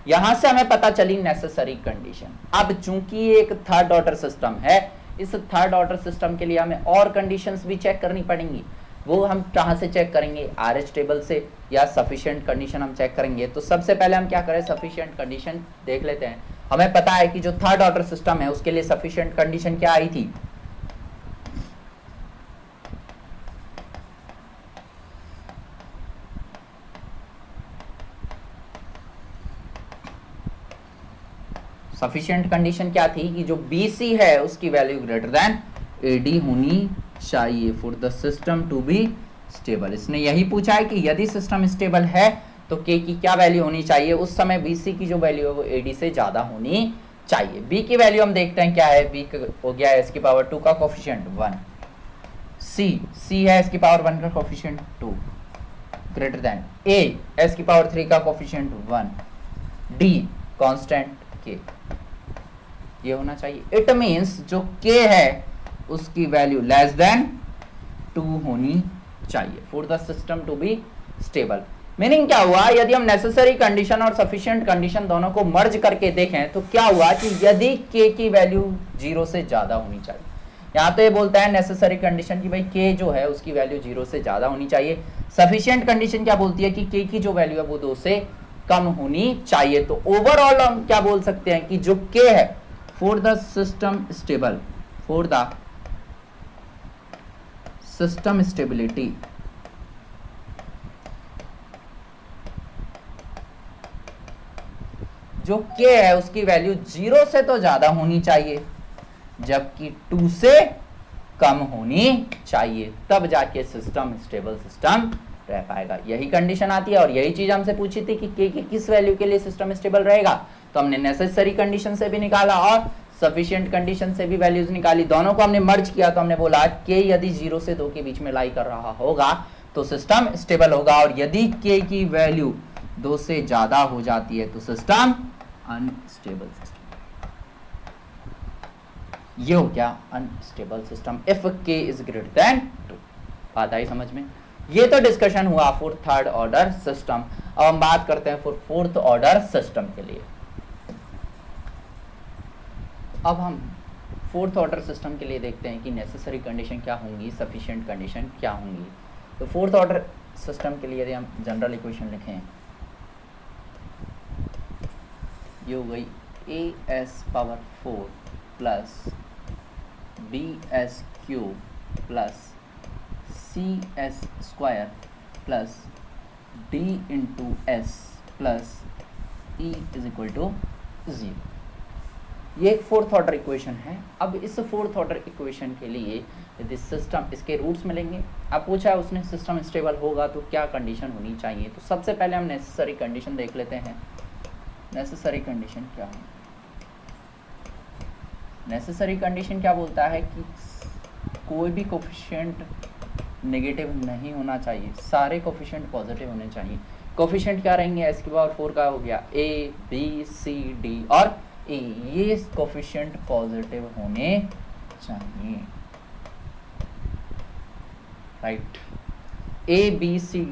यहां से हमें पता चली नेसेसरी कंडीशन। अब चूंकि एक थर्ड ऑर्डर सिस्टम है, इस थर्ड ऑर्डर सिस्टम के लिए हमें और कंडीशंस भी चेक करनी पड़ेंगी। वो हम कहां से चेक करेंगे, RH टेबल से, या सफिशिएंट कंडीशन हम चेक करेंगे। तो सबसे पहले हम क्या करें, सफिशिएंट कंडीशन देख लेते हैं। हमें पता है कि जो थर्ड ऑर्डर सिस्टम है उसके लिए सफिशिएंट कंडीशन क्या आई थी, सफिशिएंट कंडीशन क्या थी कि जो BC है उसकी वैल्यू ग्रेटर देन AD होनी चाहिए for the system to be stable. इसने यही पूछा है कि यदि सिस्टम स्टेबल है तो K की क्या वैल्यू होनी चाहिए। उस समय BC की जो वैल्यू है वो AD से ज्यादा होनी चाहिए। b की वैल्यू हम देखते हैं क्या है, b हो गया s की पावर 2 का कोफिशिएंट 1, c है s की पावर 1 का coefficient 2 greater than a s की पावर 3 का कोफिशिएंट 1, d कांस्टेंट k, ये होना चाहिए। इट मींस जो k है उसकी वैल्यू लेस देन 2 होनी चाहिए for the system to be stable. Meaning क्या हुआ, यदि हम नेसेसरी कंडीशन और सफिशिएंट कंडीशन दोनों को मर्ज करके देखें तो क्या हुआ कि यदि k की वैल्यू 0 से ज्यादा होनी चाहिए, यहाँ तो ये बोलता है नेसेसरी कंडीशन की भाई k जो है उसकी वैल्यू 0 से ज्यादा होनी चाहिए। सफिशिएंट कंडीशन क्या बोलती है कि k की जो वैल्यू है वो 2 से कम होनी चाहिए। तो ओवरऑल हम क्या बोल सकते हैं कि जो k है for the system stable, for the system stability, जो k है उसकी वैल्यू 0 से तो ज्यादा होनी चाहिए जबकि 2 से कम होनी चाहिए, तब जाके सिस्टम स्टेबल सिस्टम रह पाएगा। यही कंडीशन आती है और यही चीज हमसे पूछी थी कि k की किस वैल्यू के लिए सिस्टम स्टेबल रहेगा, तो हमने नेसेसरी कंडीशन से भी निकाला और सफिशिएंट कंडीशन से भी वैल्यूज निकाली, दोनों को हमने मर्ज किया तो हमने बोला k यदि 0 से 2 के बीच में लाई कर रहा होगा तो सिस्टम स्टेबल होगा, और यदि k की वैल्यू 2 से ज्यादा हो जाती है तो सिस्टम अनस्टेबल सिस्टम। ये हो गया unstable system if k is greater than 2। बात आई समझ में? ये तो डिस्कशन हुआ फॉर थर्ड ऑर्डर सिस्टम। अब हम बात करते हैं फॉर फोर्थ ऑर्डर सिस्टम के लिए। अब हम फोर्थ ऑर्डर सिस्टम के लिए देखते हैं कि नेसेसरी कंडीशन क्या होंगी, सफिशिएंट कंडीशन क्या होंगी। तो फोर्थ ऑर्डर सिस्टम के लिए यदि हम जनरल इक्वेशन लिखें, ये हो गई as⁴ plus bs³ plus cs² plus d into s plus e is equal to 0। ये एक फोर्थ ऑर्डर इक्वेशन है। अब इस फोर्थ ऑर्डर इक्वेशन के लिए यदि सिस्टम, इसके रूट्स मिलेंगे, अब पूछा है उसने सिस्टम स्टेबल होगा तो क्या कंडीशन होनी चाहिए। तो सबसे पहले हम नेसेसरी कंडीशन देख लेते हैं। नेसेसरी कंडीशन क्या है? नेसेसरी कंडीशन क्या बोलता है कि कोई भी कोफिशिएंट नेगेटिव नहीं होना चाहिए, सारे कोफिशिएंट पॉजिटिव होने चाहिए। कोफिशिएंट क्या रहेंगे? s⁴ का हो गया a b c d और e, ये कोफिशिएंट पॉजिटिव होने चाहिए, right. a b c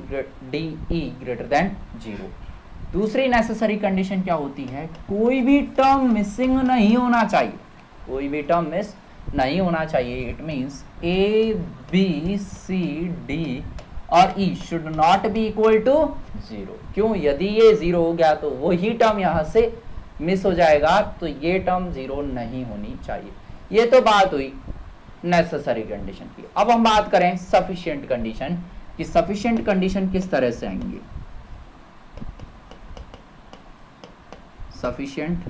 d e greater than 0। दूसरी नेसेसरी कंडीशन क्या होती है? कोई भी टर्म मिसिंग नहीं होना चाहिए, कोई भी टर्म मिस नहीं होना चाहिए। It means a b c d और e should not be equal to 0। क्यों? यदि ये 0 हो गया तो वही टर्म यहां से मिस हो जाएगा, तो ये टर्म 0 नहीं होनी चाहिए। ये तो बात हुई नेसेसरी कंडीशन की। अब हम बात करें सफिशिएंट कंडीशन कि सफिशिएंट कंडीशन किस तरह से आएंगे। सफिशिएंट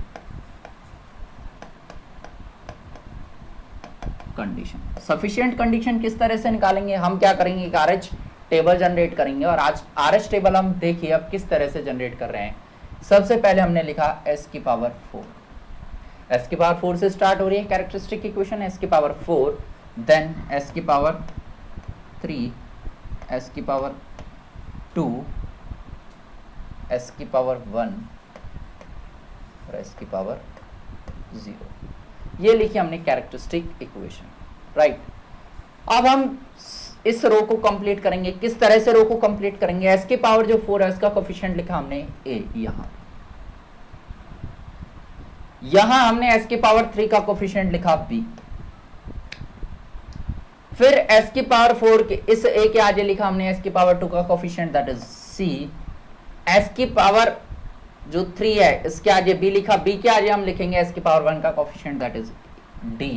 कंडीशन, सफिशिएंट कंडीशन किस तरह से निकालेंगे? हम क्या करेंगे, एक RH टेबल जनरेट करेंगे और आज RH टेबल हम देखिए अब किस तरह से जनरेट कर रहे हैं। सबसे पहले हमने लिखा s⁴, s⁴ से स्टार्ट हो रही है characteristic equation s⁴, then s⁴, s⁴, s⁴ और s⁴, 0। ये लिखी हमने कैरेक्टरिस्टिक इक्वेशन, राइट। अब हम इस रो को कंप्लीट करेंगे। किस तरह से रो को कंप्लीट करेंगे? s⁴ जो 4 है उसका कोफिशिएंट लिखा हमने a, यहां हमने s⁴ का कोफिशिएंट लिखा b, फिर s⁴ के इस a के आगे लिखा हमने s⁴ का coefficient that is c, s⁴ जो 3 है इसके आगे b लिखा, b के आगे हम लिखेंगे s⁴ का कोफिशिएंट दैट इज d,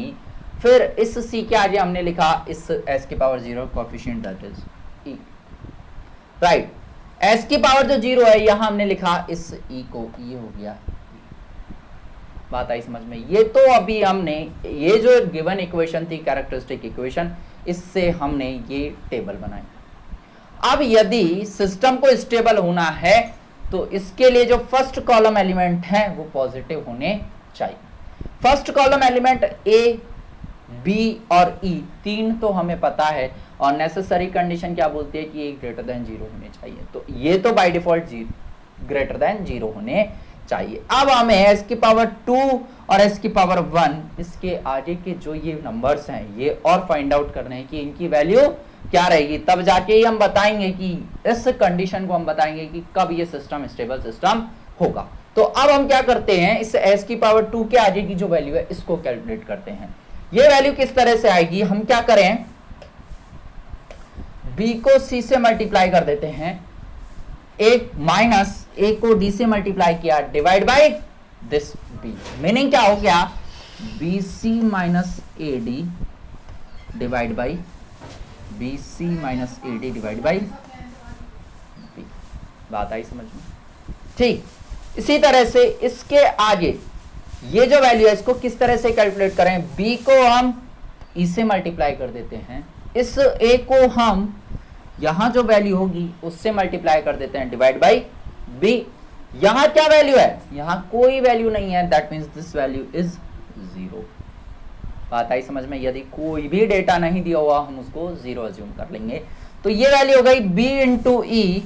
फिर इस c के आगे हमने लिखा इस s⁴ coefficient that is e, right. s⁴ जो 0 है यहां हमने लिखा इस e को, e हो गया। बात आई समझ में? ये तो अभी हमने ये जो गिवन इक्वेशन थी कैरेक्टरिस्टिक इक्वेशन, इससे हमने ये टेबल बनाई। अब यदि सिस्टम को स्टेबल होना है तो इसके लिए जो फर्स्ट कॉलम एलिमेंट है वो पॉजिटिव होने चाहिए। फर्स्ट कॉलम एलिमेंट ए, बी और ई तीन तो हमें पता है, और नेसेसरी कंडीशन क्या बोलती है कि ए ग्रेटर देन 0 होने चाहिए, तो ये तो बाय डिफॉल्ट ग्रेटर देन 0 होने चाहिए। अब हमें एस की पावर 2 और एस की पावर 1 इसके आगे के जो ये नंबर्स हैं ये और फाइंड आउट करने हैं कि इनकी वैल्यू क्या रहेगी, तब जाके ही हम बताएंगे कि इस कंडीशन को हम बताएंगे कि कब ये सिस्टम स्टेबल सिस्टम होगा। तो अब हम क्या करते हैं, इस एस की पावर 2 के आगे की जो वैल्यू है इसको कैलकुलेट करते हैं। ये वैल्यू किस तरह से आएगी, हम क्या करें, b को c से मल्टीप्लाई कर देते हैं, एक माइनस a को d से मल्टीप्लाई किया divide by this b, meaning क्या हो गया, bc minus ad divide by bc minus ad divide by b। बात आई समझ में? ठीक, इसी तरह से इसके आगे ये जो वैल्यू है इसको किस तरह से कैलकुलेट करें, b को हम e से मल्टीप्लाई कर देते हैं, इस a को हम यहां जो वैल्यू होगी उससे मल्टीप्लाई कर देते हैं डिवाइड बाय b। यहां क्या वैल्यू है, यहां कोई वैल्यू नहीं है, that means this value is 0। बात आई समझ में? यदि कोई भी डेटा नहीं दिया हुआ हम उसको 0 अज्यूम कर लेंगे। तो ये वैल्यू हो गई b into E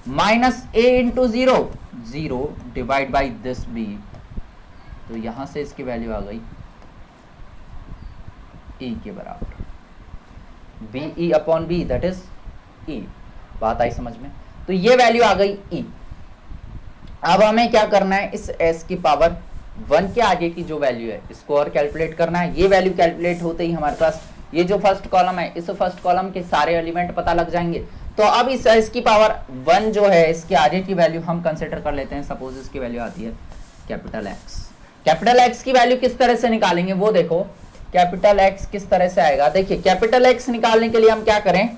minus a into 0 divide by this b। तो यहां से इसकी वैल्यू आ गई e के बराबर, B E upon B that is e। बात आई समझ में? तो ये वैल्यू आ गई e। अब हमें क्या करना है, इस s की पावर 1 के आगे की जो वैल्यू है इसको और कैलकुलेट करना है। ये वैल्यू कैलकुलेट होते ही हमारे पास ये जो फर्स्ट कॉलम है इस फर्स्ट कॉलम के सारे एलिमेंट पता लग जाएंगे। तो अब इस s की पावर 1 जो है इसके आगे की वैल्यू हम कंसिडर कर लेते हैं, सपोज इसकी वैल्यू आती है कैपिटल X। कैपिटल X की वैल्यू किस तरह से निकालेंगे वो देखो, कैपिटल X किस तरह से आएगा, देखिए कैपिटल X निकालने के लिए हम क्या करें,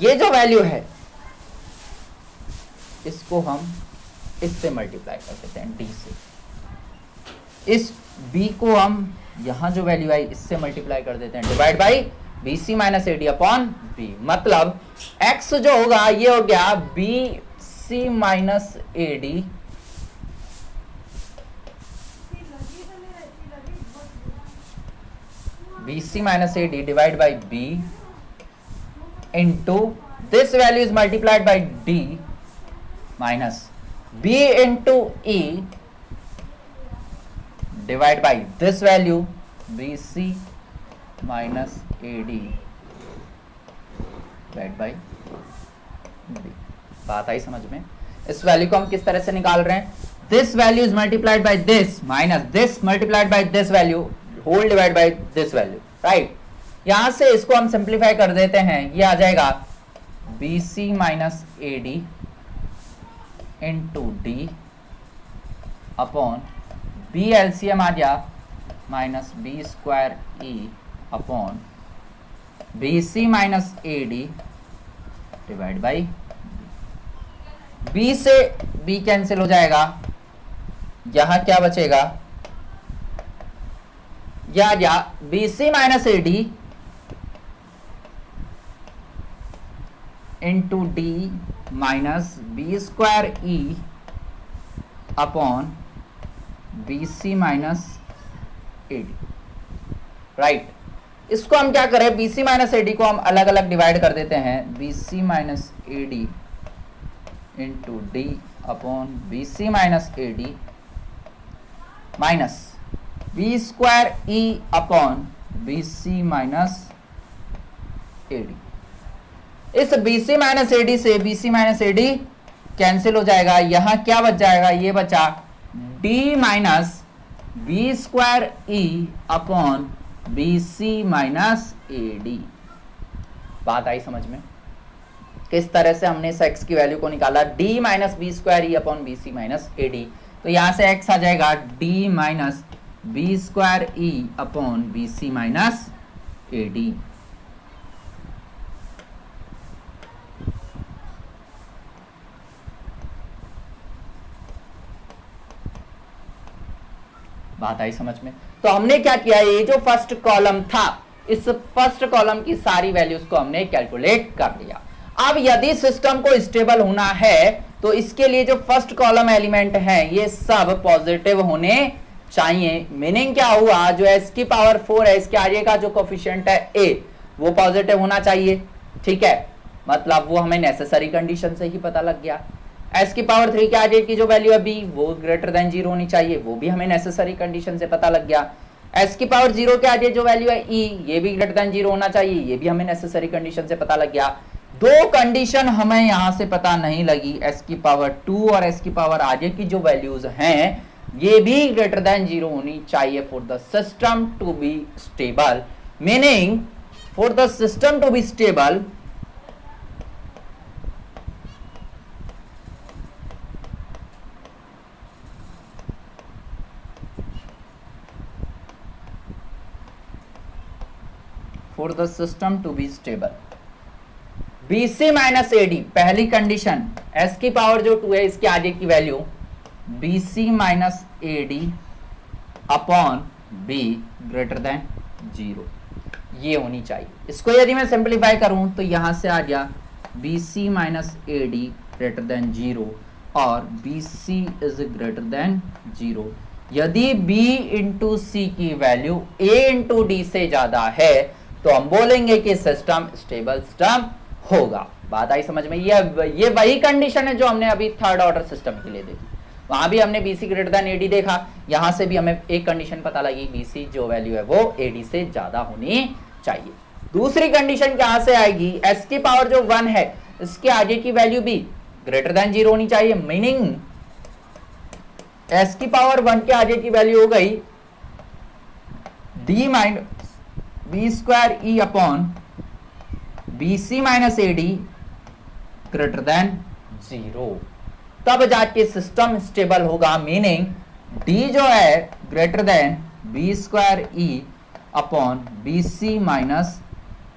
ये जो वैल्यू है इसको हम इससे मल्टीप्लाई कर देते हैं d से, इस b को हम यहां जो वैल्यू आई इससे मल्टीप्लाई कर देते हैं divide by bc minus ad upon b। मतलब x जो होगा ये हो गया bc minus ad bc minus ad divided by b into this value is multiplied by d minus b into e divided by this value bc minus ad divided by b। बात आई समझ में? इस value को हम किस तरह से निकाल रहे हैं, this value is multiplied by this minus this multiplied by this value whole divide by this value, right. यहां से इसको हम सिंप्लीफाई कर देते हैं, ये आ जाएगा bc minus ad into D upon b LCM आ गया minus B square E upon bc minus ad divide by b से b कैंसिल हो जाएगा, यहां क्या बचेगा, या bc minus ad into D minus B square E upon bc minus ad, right. इसको हम क्या करें, bc माइनस ad को हम अलग अलग डिवाइड कर देते हैं, bc minus ad into D upon bc minus ad minus B square E upon bc minus ad। इस bc माइनस ad से bc माइनस ad कैंसिल हो जाएगा, यहां क्या बच जाएगा, ये बचा d minus B square E upon bc minus ad। बात आई समझ में? किस तरह से हमने इस x की वैल्यू को निकाला, d minus B square E upon bc minus ad। तो यहां से x आ जाएगा d minus B square E upon bc minus ad। बात आई समझ में? तो हमने क्या किया, ये जो फर्स्ट कॉलम था इस फर्स्ट कॉलम की सारी वैल्यूज को हमने कैलकुलेट कर लिया। अब यदि सिस्टम को स्टेबल होना है तो इसके लिए जो फर्स्ट कॉलम एलिमेंट है ये सब पॉजिटिव होने चाहिए। मीनिंग क्या हुआ, जो एस की पावर 4 है इसके आगे का जो कोफिशिएंट है ए वो पॉजिटिव होना चाहिए। ठीक है, मतलब वो हमें नेसेसरी कंडीशन से ही पता लग गया। एस की पावर 3 के आगे की जो वैल्यू है बी वो ग्रेटर देन 0 होनी चाहिए, वो भी हमें नेसेसरी कंडीशन से पता लग गया। एस की पावर 0 के आगे जो वैल्यू है ई ये भी ग्रेटर देन 0 होना चाहिए, ये भी हमें नेसेसरी कंडीशन से पता लग गया। दो कंडीशन हमें यहां से पता नहीं लगी, एस की पावर 2 और एस की पावर आगे की जो वैल्यूज हैं ये भी ग्रेटर देन 0 होनी चाहिए for the system to be stable. Meaning for the system to be stable for the system to be stable, BC minus AD पहली कंडीशन, S की पावर जो 2 है इसके आगे की value BC minus AD upon B greater than 0 ये होनी चाहिए। इसको यदि मैं सिंप्लीफाई करूं तो यहां से आ गया BC minus AD greater than 0 और BC इज ग्रेटर देन 0। यदि B इंटू सी की वैल्यू A इंटू डी से ज्यादा है तो हम बोलेंगे कि सिस्टम स्टेबल सिस्टम होगा। बात आई समझ में? ये वही कंडीशन है जो हमने अभी थर्ड ऑर्डर सिस्टम के लिए देखी। वहां भी हमने BC ग्रेटर देन AD देखा, यहां से भी हमें एक कंडीशन पता लगी, BC जो वैल्यू है वो AD से ज्यादा होनी चाहिए। दूसरी कंडीशन कहां से आएगी, S की पावर जो 1 है इसके आगे की वैल्यू भी ग्रेटर देन 0 होनी चाहिए। मीनिंग S की पावर 1 के आगे की वैल्यू हो गई D minus B square E upon BC minus AD greater than 0, तब जाके सिस्टम स्टेबल होगा। मीनिंग D जो है greater than B square E upon BC minus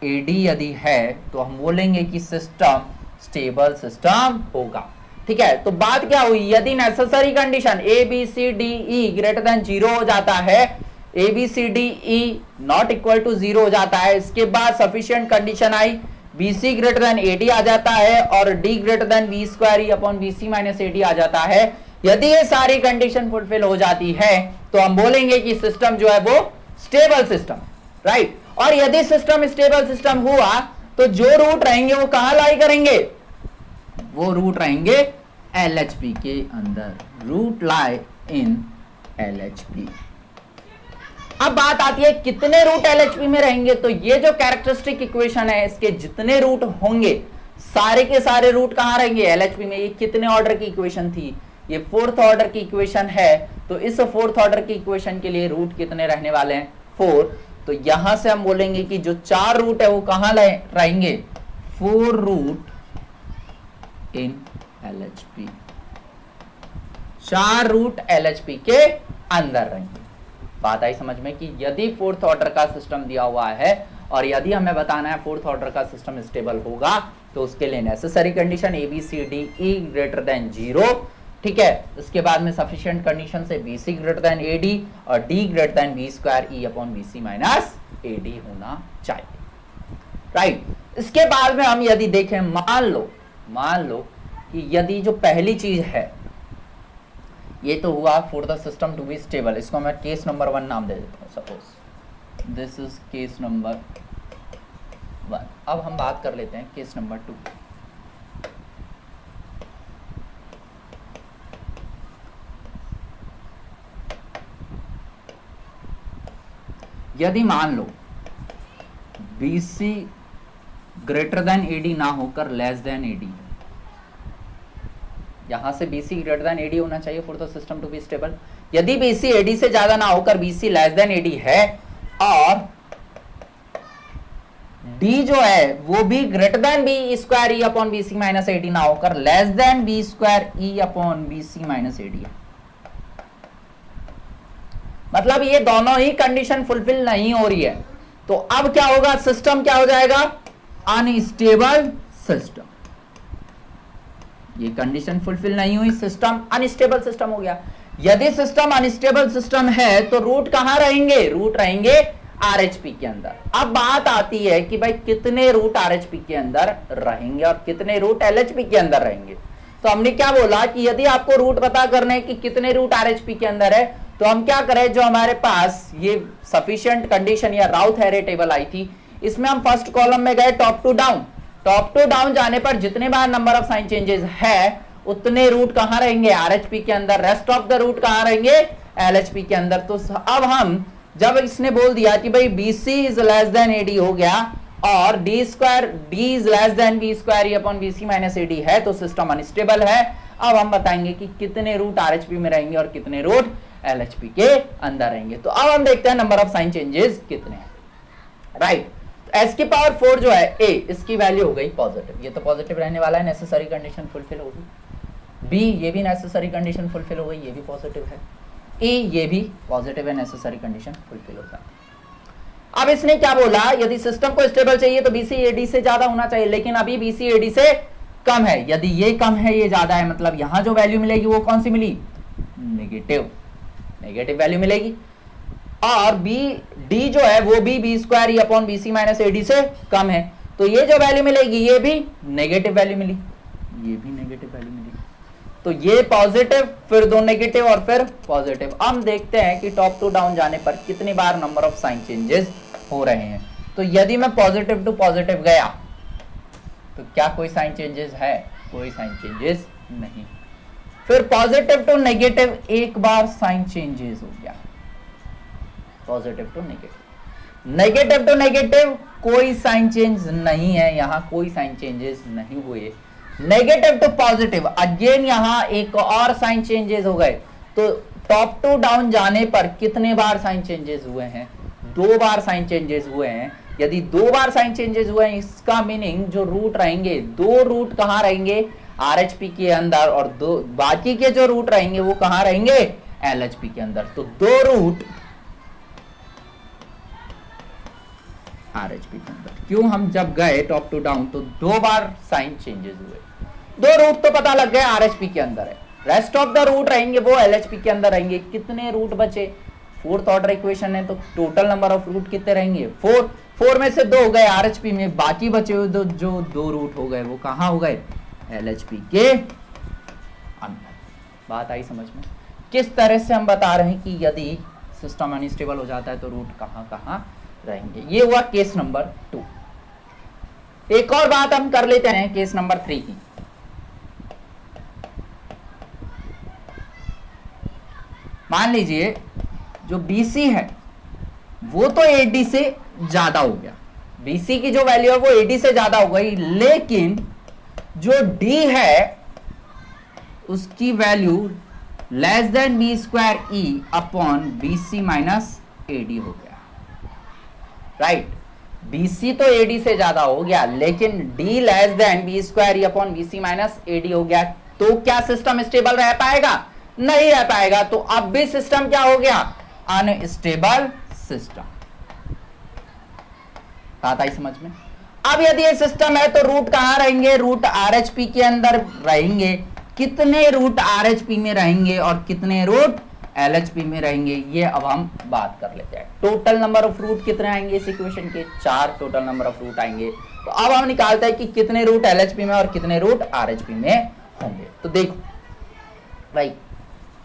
AD यदि है तो हम बोलेंगे कि सिस्टम स्टेबल सिस्टम होगा। ठीक है, तो बात क्या हुई, यदि necessary condition ABCDE greater than 0 हो जाता है, ABCDE नॉट इक्वल टू 0 हो जाता है, इसके बाद सफिशिएंट कंडीशन आई BC ग्रेटर देन AD आ जाता है और D greater than B square E upon BC minus AD आ जाता है। यदि ये सारी कंडीशन फुलफिल हो जाती है तो हम बोलेंगे कि सिस्टम जो है वो स्टेबल सिस्टम, राइट। और यदि सिस्टम स्टेबल सिस्टम हुआ तो जो रूट रहेंगे वो कहां लाई करेंगे, वो रूट रहेंगे LHP के अंदर, रूट लाई इन LHP। अब बात आती है कितने रूट LHP में रहेंगे, तो ये जो कैरेक्टरिस्टिक इक्वेशन है इसके जितने रूट होंगे सारे के सारे रूट कहां रहेंगे, LHP में। ये कितने ऑर्डर की इक्वेशन थी, ये फोर्थ ऑर्डर की इक्वेशन है, तो इस फोर्थ ऑर्डर की इक्वेशन के लिए रूट कितने रहने वाले हैं, 4। तो यहां से हम बोलेंगे कि जो 4 रूट है वो कहां रहेंगे, 4 रूट इन LHP, 4 रूट LHP के अंदर रहेंगे। बात आई समझ में कि यदि फोर्थ ऑर्डर का सिस्टम दिया हुआ है और यदि हमें बताना है फोर्थ ऑर्डर का सिस्टम स्टेबल होगा तो उसके लिए necessary condition ABCDE greater than 0। ठीक है, उसके बाद में सफिशिएंट कंडीशन से BC ग्रेटर देन AD और D greater than B square E upon BC minus AD होना चाहिए, राइट। इसके बाद में हम यदि देखें, मान लो कि यदि जो पहली चीज है ये तो हुआ for the system to be stable, इसको मैं केस नंबर 1 नाम दे देता हूं, suppose this is case number 1। अब हम बात कर लेते हैं केस नंबर 2। यदि मान लो BC ग्रेटर देन AD ना होकर लेस देन AD, यहां से BC ग्रेटर देन AD होना चाहिए for the system to be stable. यदि BC AD से ज्यादा ना होकर BC लेस देन AD है और D जो है वो भी greater than B square E upon BC minus AD ना होकर less than B square E upon BC minus AD है, मतलब ये दोनों ही कंडीशन फुलफिल नहीं हो रही है, तो अब क्या होगा, सिस्टम क्या हो जाएगा, अनस्टेबल सिस्टम। ये कंडीशन फुलफिल नहीं हुई, सिस्टम अनस्टेबल सिस्टम हो गया। यदि सिस्टम अनस्टेबल सिस्टम है तो रूट कहां रहेंगे, रूट रहेंगे RHP के अंदर। अब बात आती है कि भाई कितने रूट RHP के अंदर रहेंगे और कितने रूट LHP के अंदर रहेंगे। तो हमने क्या बोला कि यदि आपको रूट पता करना है कि कितने रूट RHP के अंदर है तो हम क्या करें, जो हमारे पास ये सफिशिएंट कंडीशन या राउथ हैरे टेबल आई थी, इसमें हम फर्स्ट कॉलम में गए top to down. Top to down जाने पर जितने बार नंबर ऑफ साइन चेंजेस है उतने रूट कहां रहेंगे, आरएचपी के अंदर। रेस्ट ऑफ द रूट कहां रहेंगे, एलएचपी के अंदर। तो अब हम जब इसने बोल दिया कि भाई BC is less then AD हो गया और D is less then B square upon BC minus AD है, तो सिस्टम अनस्टेबल है। अब हम बताएंगे कि कितने रूट आरएचपी में रहेंगे और कितने रूट एलएचपी के अंदर रहेंगे। तो अब हम देखते हैं नंबर ऑफ साइन चेंजेस कितने हैं, राइट। S की पावर 4 जो है A, इसकी वैल्यू हो गई पॉजिटिव, ये तो पॉजिटिव रहने वाला है, नेसेसरी कंडीशन फुलफिल होगी। B, ये भी नेसेसरी कंडीशन फुलफिल हो गई, ये भी पॉजिटिव है। E, ये भी पॉजिटिव है, नेसेसरी कंडीशन फुलफिल हो जाती है। अब इसने क्या बोला, यदि सिस्टम को स्टेबल चाहिए तो BC AD से ज्यादा होना चाहिए, लेकिन अभी BC AD से कम है। यदि ये कम है, ये ज्यादा है, मतलब यहां जो वैल्यू मिलेगी वो कौन सी मिली, नेगेटिव वैल्यू मिलेगी। और D जो है वो भी B square upon BC minus AD से कम है, तो ये जो वैल्यू मिलेगी ये भी नेगेटिव वैल्यू मिली, ये भी नेगेटिव वैल्यू मिली। तो ये पॉजिटिव, फिर दो नेगेटिव और फिर पॉजिटिव। हम देखते हैं कि टॉप टू डाउन जाने पर कितनी बार नंबर ऑफ साइन चेंजेस हो रहे हैं। तो यदि मैं पॉजिटिव टू पॉजिटिव गया तो क्या कोई साइन चेंजेस है, कोई साइन चेंजेस नहीं। फिर पॉजिटिव टू नेगेटिव एक बार साइन चेंजेस हो गया, positive to negative. Negative to negative कोई साइन चेंज नहीं है, यहां कोई साइन चेंजेस नहीं हुए। नेगेटिव टू पॉजिटिव अगेन यहां एक और साइन चेंजेस हो गए। तो टॉप टू डाउन जाने पर कितने बार साइन चेंजेस हुए हैं, 2 बार साइन चेंजेस हुए हैं। यदि 2 बार साइन चेंजेस हुए हैं, इसका मीनिंग जो रूट रहेंगे, 2 रूट कहां रहेंगे, आरएचपी के अंदर, और बाकी के जो रूट रहेंगे वो कहां रहेंगे, एलएचपी के अंदर। तो 2 रूट आरएचपी के अंदर। क्यों, हम जब गए टॉप टू डाउन तो 2 बार साइन चेंजेस हुए। 2 रूट तो पता लग गए आरएचपी के अंदर है, रेस्ट ऑफ द रूट रहेंगे वो एलएचपी के अंदर रहेंगे। कितने रूट बचे, 4th ऑर्डर इक्वेशन है, तो टोटल नंबर ऑफ रूट कितने रहेंगे, 4 में से 2 हो गए आरएचपी में, बाकी बचे हुए जो 2 रूट हो गए वो कहां हो गए, एलएचपी के अंदर। बात आई समझ में। किस तरह से हम बता रहे हैं कि यदि सिस्टम अनस्टेबल हो जाता है तो रूट कहां कहां रहेंगे। ये हुआ केस नंबर 2। एक और बात हम कर लेते हैं केस नंबर 3 की। मान लीजिए जो BC है वो तो AD से ज्यादा हो गया, BC की जो वैल्यू है वो AD से ज्यादा हो गई, लेकिन जो D है उसकी value less than B square E upon BC minus AD हो गया, राइट। BC तो AD से ज्यादा हो गया, लेकिन D less than B square upon BC minus AD हो गया। तो क्या सिस्टम स्टेबल रह पाएगा, नहीं रह पाएगा। तो अब भी सिस्टम क्या हो गया, अनस्टेबल सिस्टम। बात आई समझ में। अब यदि ये सिस्टम है तो रूट कहां रहेंगे, रूट आरएचपी के अंदर रहेंगे। कितने रूट आरएचपी में रहेंगे और कितने रूट एलएचपी में रहेंगे, ये अब हम बात कर लेते हैं। टोटल नंबर ऑफ रूट कितने आएंगे इस इक्वेशन के, 4 टोटल नंबर ऑफ रूट आएंगे। तो अब हम निकालते हैं कि कितने रूट एलएचपी में और कितने रूट आरएचपी में होंगे। तो देखो भाई,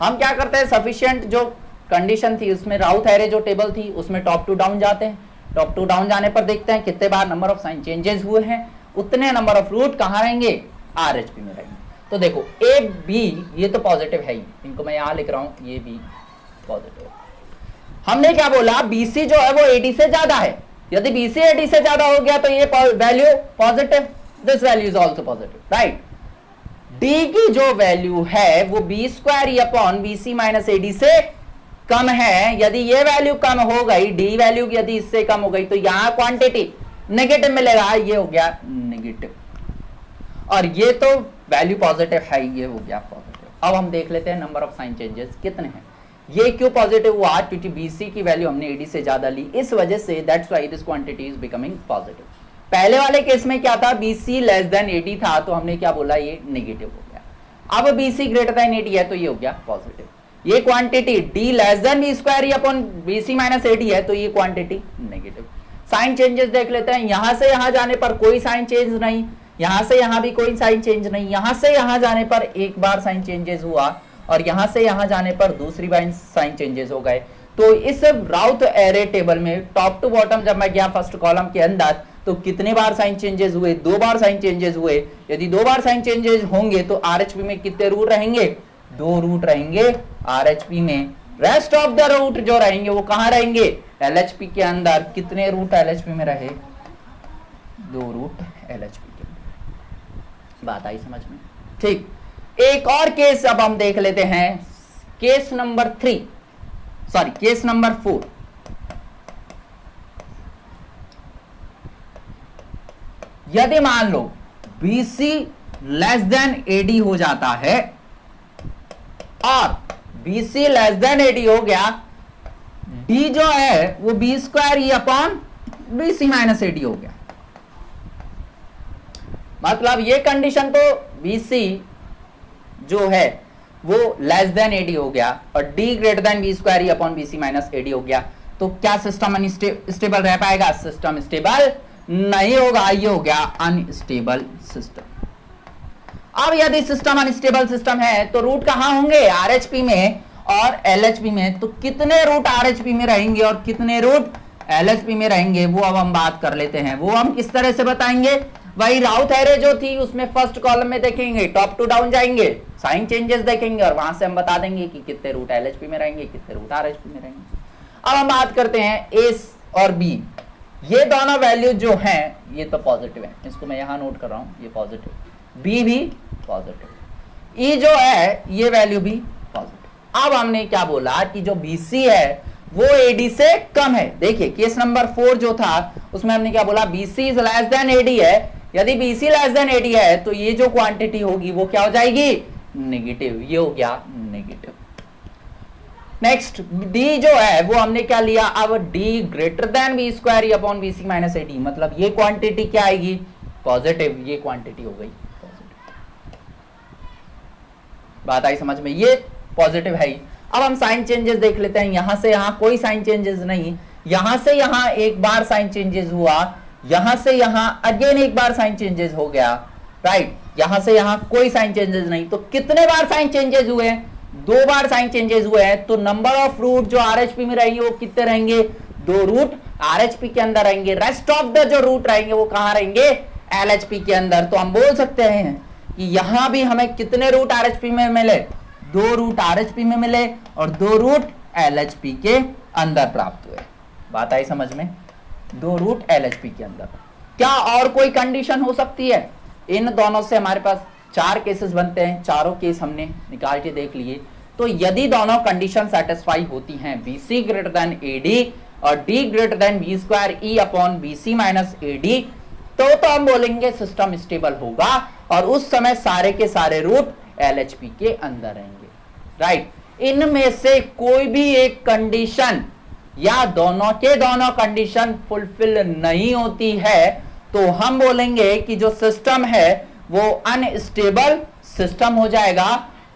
हम क्या करते हैं, सफिशिएंट जो कंडीशन थी उसमें राउथ हैरे जो टेबल थी उसमें टॉप टू डाउन जाते हैं। टॉप टू डाउन जाने पर देखते हैं कितने बार नंबर ऑफ साइन चेंजेस हुए हैं, उतने नंबर ऑफ रूट कहां रहेंगे, आरएचपी में रहेंगे। तो देखो ए बी ये तो पॉजिटिव है ही, इनको मैं यहां लिख रहा हूं, ये भी पॉजिटिव। हमने क्या बोला, बीसी जो है वो एडी से ज्यादा है। यदि बीसी एडी से ज्यादा हो गया तो ये value positive, this value is also positive, right. D की जो वैल्यू है वो B square upon BC minus AD से कम है। यदि ये वैल्यू कम हो गई, डी वैल्यू यदि इससे कम हो गई तो यहां क्वांटिटी नेगेटिव मिलेगा, ये हो गया नेगेटिव। और ये तो वैल्यू पॉजिटिव है, ये हो गया पॉजिटिव। अब हम देख लेते हैं नंबर ऑफ साइन चेंजेस कितने हैं। ये क्यों पॉजिटिव हुआ, क्योंकि बीसी की वैल्यू हमने एडी से ज्यादा ली, इस वजह से that's why this quantity is becoming positive. पहले वाले केस में क्या था, बीसी लेस देन एडी था तो हमने क्या बोला, ये नेगेटिव हो गया। अब बीसी ग्रेटर देन एडी है तो ये हो गया पॉजिटिव। ये quantity D less than B square upon BC minus AD है तो ये क्वांटिटी नेगेटिव। साइन चेंजेस देख लेते हैं, यहां से यहां जाने पर कोई साइन चेंज नहीं, यहां से यहां भी कोई साइन चेंज नहीं, यहां से यहां जाने पर एक बार साइन चेंजेस हुआ और यहां से यहां जाने पर दूसरी बार साइन चेंजेस हो गए। तो इस राउथ एरे टेबल में टॉप टू बॉटम जब मैं गया फर्स्ट कॉलम के अंदर तो कितने बार साइन चेंजेस हुए, 2 बार साइन चेंजेस हुए। यदि 2 बार साइन चेंजेस होंगे तो आरएचपी में कितने रूट रहेंगे, 2 रूट रहेंगे आरएचपी में। रेस्ट ऑफ द रूट जो रहेंगे वो कहां रहेंगे, एलएचपी के अंदर। कितने रूट एलएचपी में रहे, 2 रूट एलएचपी के अंदर। बात आई समझ में? ठीक, एक और केस अब हम देख लेते हैं, केस नंबर 4। यदि मान लो BC लेस देन AD हो जाता है और BC लेस देन AD हो गया, D जो है वो B square E upon BC minus AD हो गया। मतलब ये कंडीशन तो BC जो है वो लेस देन AD हो गया और D greater then B square E upon BC minus AD हो गया। तो क्या सिस्टम अनस्टेबल रह पाएगा, सिस्टम स्टेबल नहीं होगा। ये हो गया अनस्टेबल सिस्टम। अब यदि सिस्टम अनस्टेबल सिस्टम है तो रूट कहां होंगे, आरएचपी में और एलएचपी में। तो कितने रूट आरएचपी में रहेंगे और कितने रूट एलएचपी में रहेंगे वो अब हम बात कर लेते हैं। वो हम किस तरह से बताएंगे, वही राउथ एरे जो थी उसमें फर्स्ट कॉलम में देखेंगे, टॉप टू डाउन जाएंगे, साइन चेंजेस देखेंगे और वहां से हम बता देंगे कि कितने रूट एलएचपी में रहेंगे, कितने रूट आरएचपी में रहेंगे। अब हम बात करते हैं ए और बी। ये दोनों वैल्यू जो हैं ये तो पॉजिटिव है, इसको मैं यहां नोट कर रहा हूं, ये पॉजिटिव, बी भी पॉजिटिव, ई जो है ये वैल्यू भी पॉजिटिव। अब हमने क्या बोला कि जो बीसी है वो एडी से कम है। देखिए केस नंबर 4 जो था उसमें हमने क्या बोला, BC is less than AD है। यदि बीसी लेस देन एडी है तो ये जो क्वांटिटी होगी वो क्या हो जाएगी, नेगेटिव। ये हो गया नेगेटिव। नेक्स्ट डी जो है वो हमने क्या लिया, अब D greater than B square upon B C minus A D, मतलब ये क्वांटिटी क्या आएगी, पॉजिटिव। ये क्वांटिटी हो गई पॉजिटिव। बात आई समझ में, ये पॉजिटिव है ही। अब हम साइन चेंजेस देख लेते हैं। यहां से यहां कोई साइन चेंजेस नहीं, यहां से यहां एक बार साइन चेंजेस हुआ, यहां से यहां अगेन एक बार साइन चेंजेस हो गया, राइट। यहां से यहां कोई साइन चेंजेस नहीं। तो कितने बार साइन चेंजेस हुए, 2 बार साइन चेंजेस हुए हैं। तो नंबर ऑफ रूट जो आरएचपी में रहेंगे वो कितने रहेंगे, 2 रूट आरएचपी के अंदर रहेंगे। रेस्ट ऑफ द जो रूट रहेंगे वो कहां रहेंगे, एलएचपी के अंदर। तो हम बोल सकते हैं कि यहां भी हमें कितने रूट आरएचपी में मिले, 2 रूट आरएचपी में मिले और 2 रूट एलएचपी के अंदर प्राप्त हुए। बात आई समझ में, 2 रूट एलएचपी के अंदर। क्या और कोई कंडीशन हो सकती है, इन दोनों से हमारे पास 4 केसेस बनते हैं, चारों केस हमने निकाल के देख लिए। तो यदि दोनों कंडीशन सेटिस्फाई होती हैं, BC ग्रेटर देन AD और D greater then B square E upon BC minus AD, तो हम बोलेंगे सिस्टम स्टेबल होगा और उस समय सारे के सारे रूट LHP के अंदर रहेंगे, राइट। इनमें से कोई भी एक कंडीशन या दोनों के दोनों कंडीशन फुलफिल नहीं होती है तो हम बोलेंगे कि जो सिस्टम है वो अनस्टेबल सिस्टम हो जाएगा।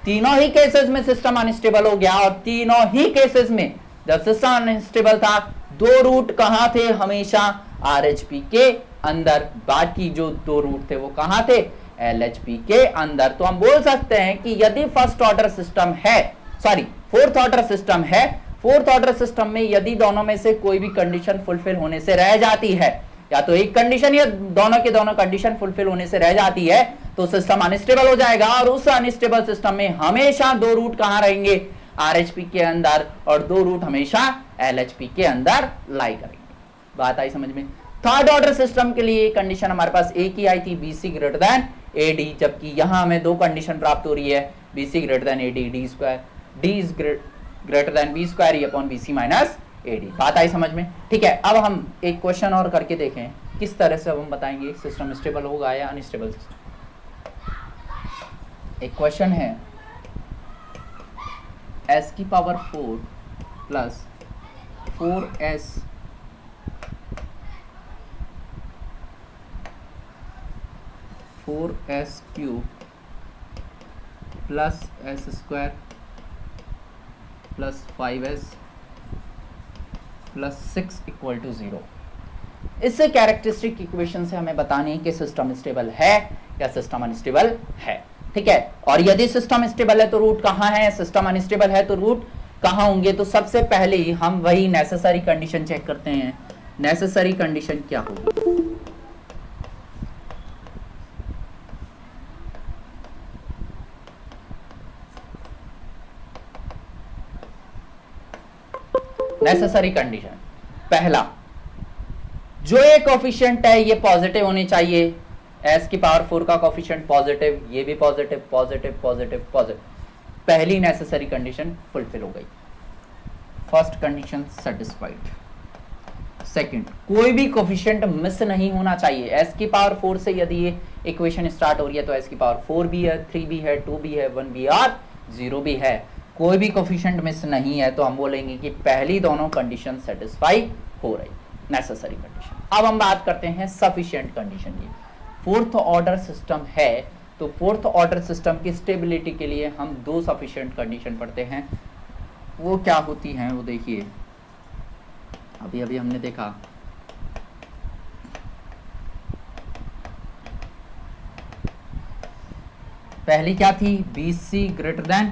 तीनों ही केसेस में सिस्टम अनस्टेबल हो गया और तीनों ही केसेस में जब सिस्टम अनस्टेबल था 2 रूट कहां थे, हमेशा आरएचपी के अंदर। बाकी जो 2 रूट थे वो कहां थे, एलएचपी के अंदर। तो हम बोल सकते हैं कि यदि फर्स्ट ऑर्डर सिस्टम है, सॉरी फोर्थ ऑर्डर सिस्टम है, फोर्थ ऑर्डर सिस्टम में यदि दोनों में से कोई भी कंडीशन फुलफिल होने से रह जाती है, या तो एक कंडीशन या दोनों के दोनों कंडीशन फुलफिल होने से रह जाती है, तो सिस्टम अनस्टेबल हो जाएगा और उस अनस्टेबल सिस्टम में हमेशा 2 रूट कहां रहेंगे, आरएचपी के अंदर, और 2 रूट हमेशा एलएचपी के अंदर लाई करेंगे। बात आई समझ में। थर्ड ऑर्डर सिस्टम के लिए कंडीशन हमारे पास एक ही आई थी, BC ग्रेटर देन AD, जबकि यहां हमें 2 कंडीशन प्राप्त हो रही है, BC greater than AD, D square, D is greater than B square upon BC minus AD। बात आई समझ में, ठीक है। अब हम एक क्वेश्चन और करके देखें किस तरह से अब हम बताएंगे सिस्टम स्टेबल होगा या अनस्टेबल सिस्टम। एक क्वेश्चन है, s की power 4 plus 4s cube plus s square plus 5s plus 6 equal to 0। इससे कैरेक्टरिस्टिक इक्वेशन से हमें बताने कि सिस्टम स्टेबल है या सिस्टम अनस्टेबल है। ठीक है। और यदि सिस्टम स्टेबल है तो रूट कहां है, सिस्टम अनस्टेबल है तो रूट कहां होंगे। तो सबसे पहले हम वही नेसेसरी कंडीशन चेक करते हैं। नेसेसरी कंडीशन क्या होगी, नेसेसरी कंडीशन पहला, जो ये कोफिशिएंट है ये पॉजिटिव होने चाहिए, s की पावर 4 का कोफिशिएंट पॉजिटिव, ये भी पॉजिटिव पॉजिटिव पॉजिटिव पॉजिटिव। पहली नेसेसरी कंडीशन फुलफिल हो गई, फर्स्ट कंडीशन सेटिस्फाइड। सेकंड, कोई भी कोफिशिएंट मिस नहीं होना चाहिए। s की पावर 4 से यदि ये इक्वेशन स्टार्ट हो रही है तो s की पावर 4 भी है, 3 भी है, 2 भी है, 1 भी और 0 भी है, कोई भी कोफिशिएंट मिस नहीं है, तो हम बोलेंगे कि पहली दोनों कंडीशन सेटिस्फाई हो रही, नेसेसरी कंडीशन। अब हम बात करते हैं सफिशिएंट कंडीशन की। फोर्थ ऑर्डर सिस्टम है तो फोर्थ ऑर्डर सिस्टम की स्टेबिलिटी के लिए हम दो सफिशिएंट कंडीशन पढ़ते हैं। वो क्या होती हैं वो देखिए, अभी अभी हमने देखा, पहली क्या थी, BC ग्रेटर देन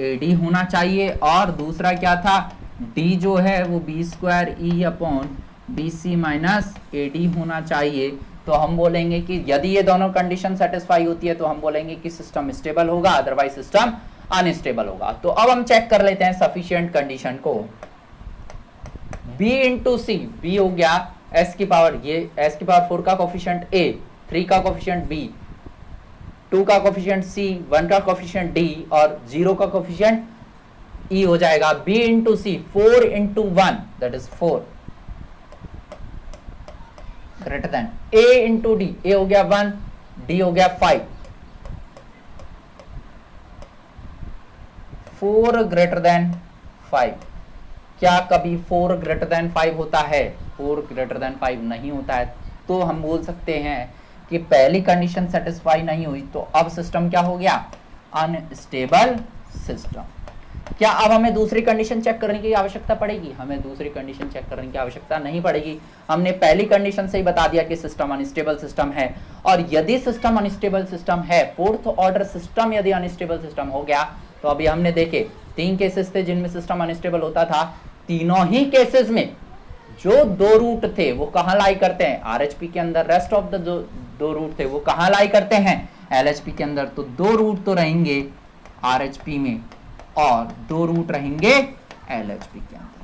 AD होना चाहिए, और दूसरा क्या था, D जो है वो B² upon BC minus AD होना चाहिए। तो हम बोलेंगे कि यदि ये दोनों कंडीशन सेटिस्फाई होती है तो हम बोलेंगे कि सिस्टम स्टेबल होगा, अदरवाइज सिस्टम अनस्टेबल होगा। तो अब हम चेक कर लेते हैं सफिशिएंट कंडीशन को। B इंटू सी, B हो गया s की पावर, ये s की पावर 4 का कोफिशिएंट A, 3 का कोफिशिएंट B, 2 का कोफिशिएंट C, 1 का कोफिशिएंट D और 0 का कोफिशिएंट E हो जाएगा। B into C, 4 into 1 that is 4 greater than A into D, A हो गया 1, D हो गया 5, 4 ग्रेटर देन 5। क्या कभी 4 ग्रेटर देन 5 होता है? 4 ग्रेटर देन 5 नहीं होता है। तो हम बोल सकते हैं कि पहली कंडीशन सेटिस्फाई नहीं हुई, तो अब सिस्टम क्या हो गया, अनस्टेबल सिस्टम। क्या अब हमें दूसरी कंडीशन चेक करने की आवश्यकता पड़ेगी? हमें दूसरी कंडीशन चेक करने की आवश्यकता नहीं पड़ेगी। हमने पहली कंडीशन से ही बता दिया कि सिस्टम अनस्टेबल सिस्टम है, और यदि सिस्टम अनस्टेबल सिस्टम है, फोर्थ ऑर्डर सिस्टम यदि अनस्टेबल सिस्टम हो गया, तो अभी हमने देखे 3 केसेस थे जिनमें सिस्टम अनस्टेबल होता था। तीनों ही केसेस में जो दो रूट थे वो कहां लाई करते हैं, RHP के अंदर। रेस्ट ऑफ द दो रूट थे वो कहां लाई करते हैं, LHP के अंदर। तो दो रूट तो रहेंगे RHP में और दो रूट रहेंगे LHP के अंदर।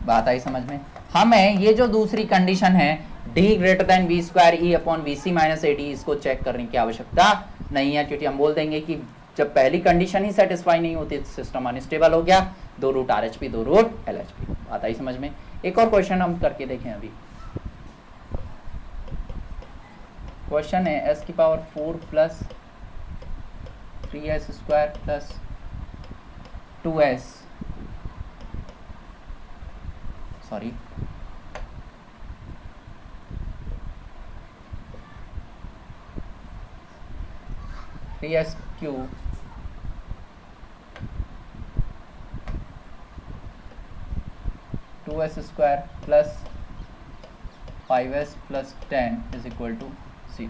बात आई समझ में? हमें ये जो दूसरी कंडीशन है D greater then B² E upon BC minus AD, इसको चेक करने की आवश्यकता नहीं है, क्योंकि हम बोल देंगे कि जब पहली कंडीशन ही सेटिस्फाई नहीं होती सिस्टम अनस्टेबल हो गया। दो रूट RHP, दो रूट LHP। बात आई समझ में? एक और क्वेश्चन हम करके देखें। अभी क्वेश्चन है s की power 4 plus 3s square plus 2s, sorry 3s cube two S square plus 5s plus 10 is equal to 0।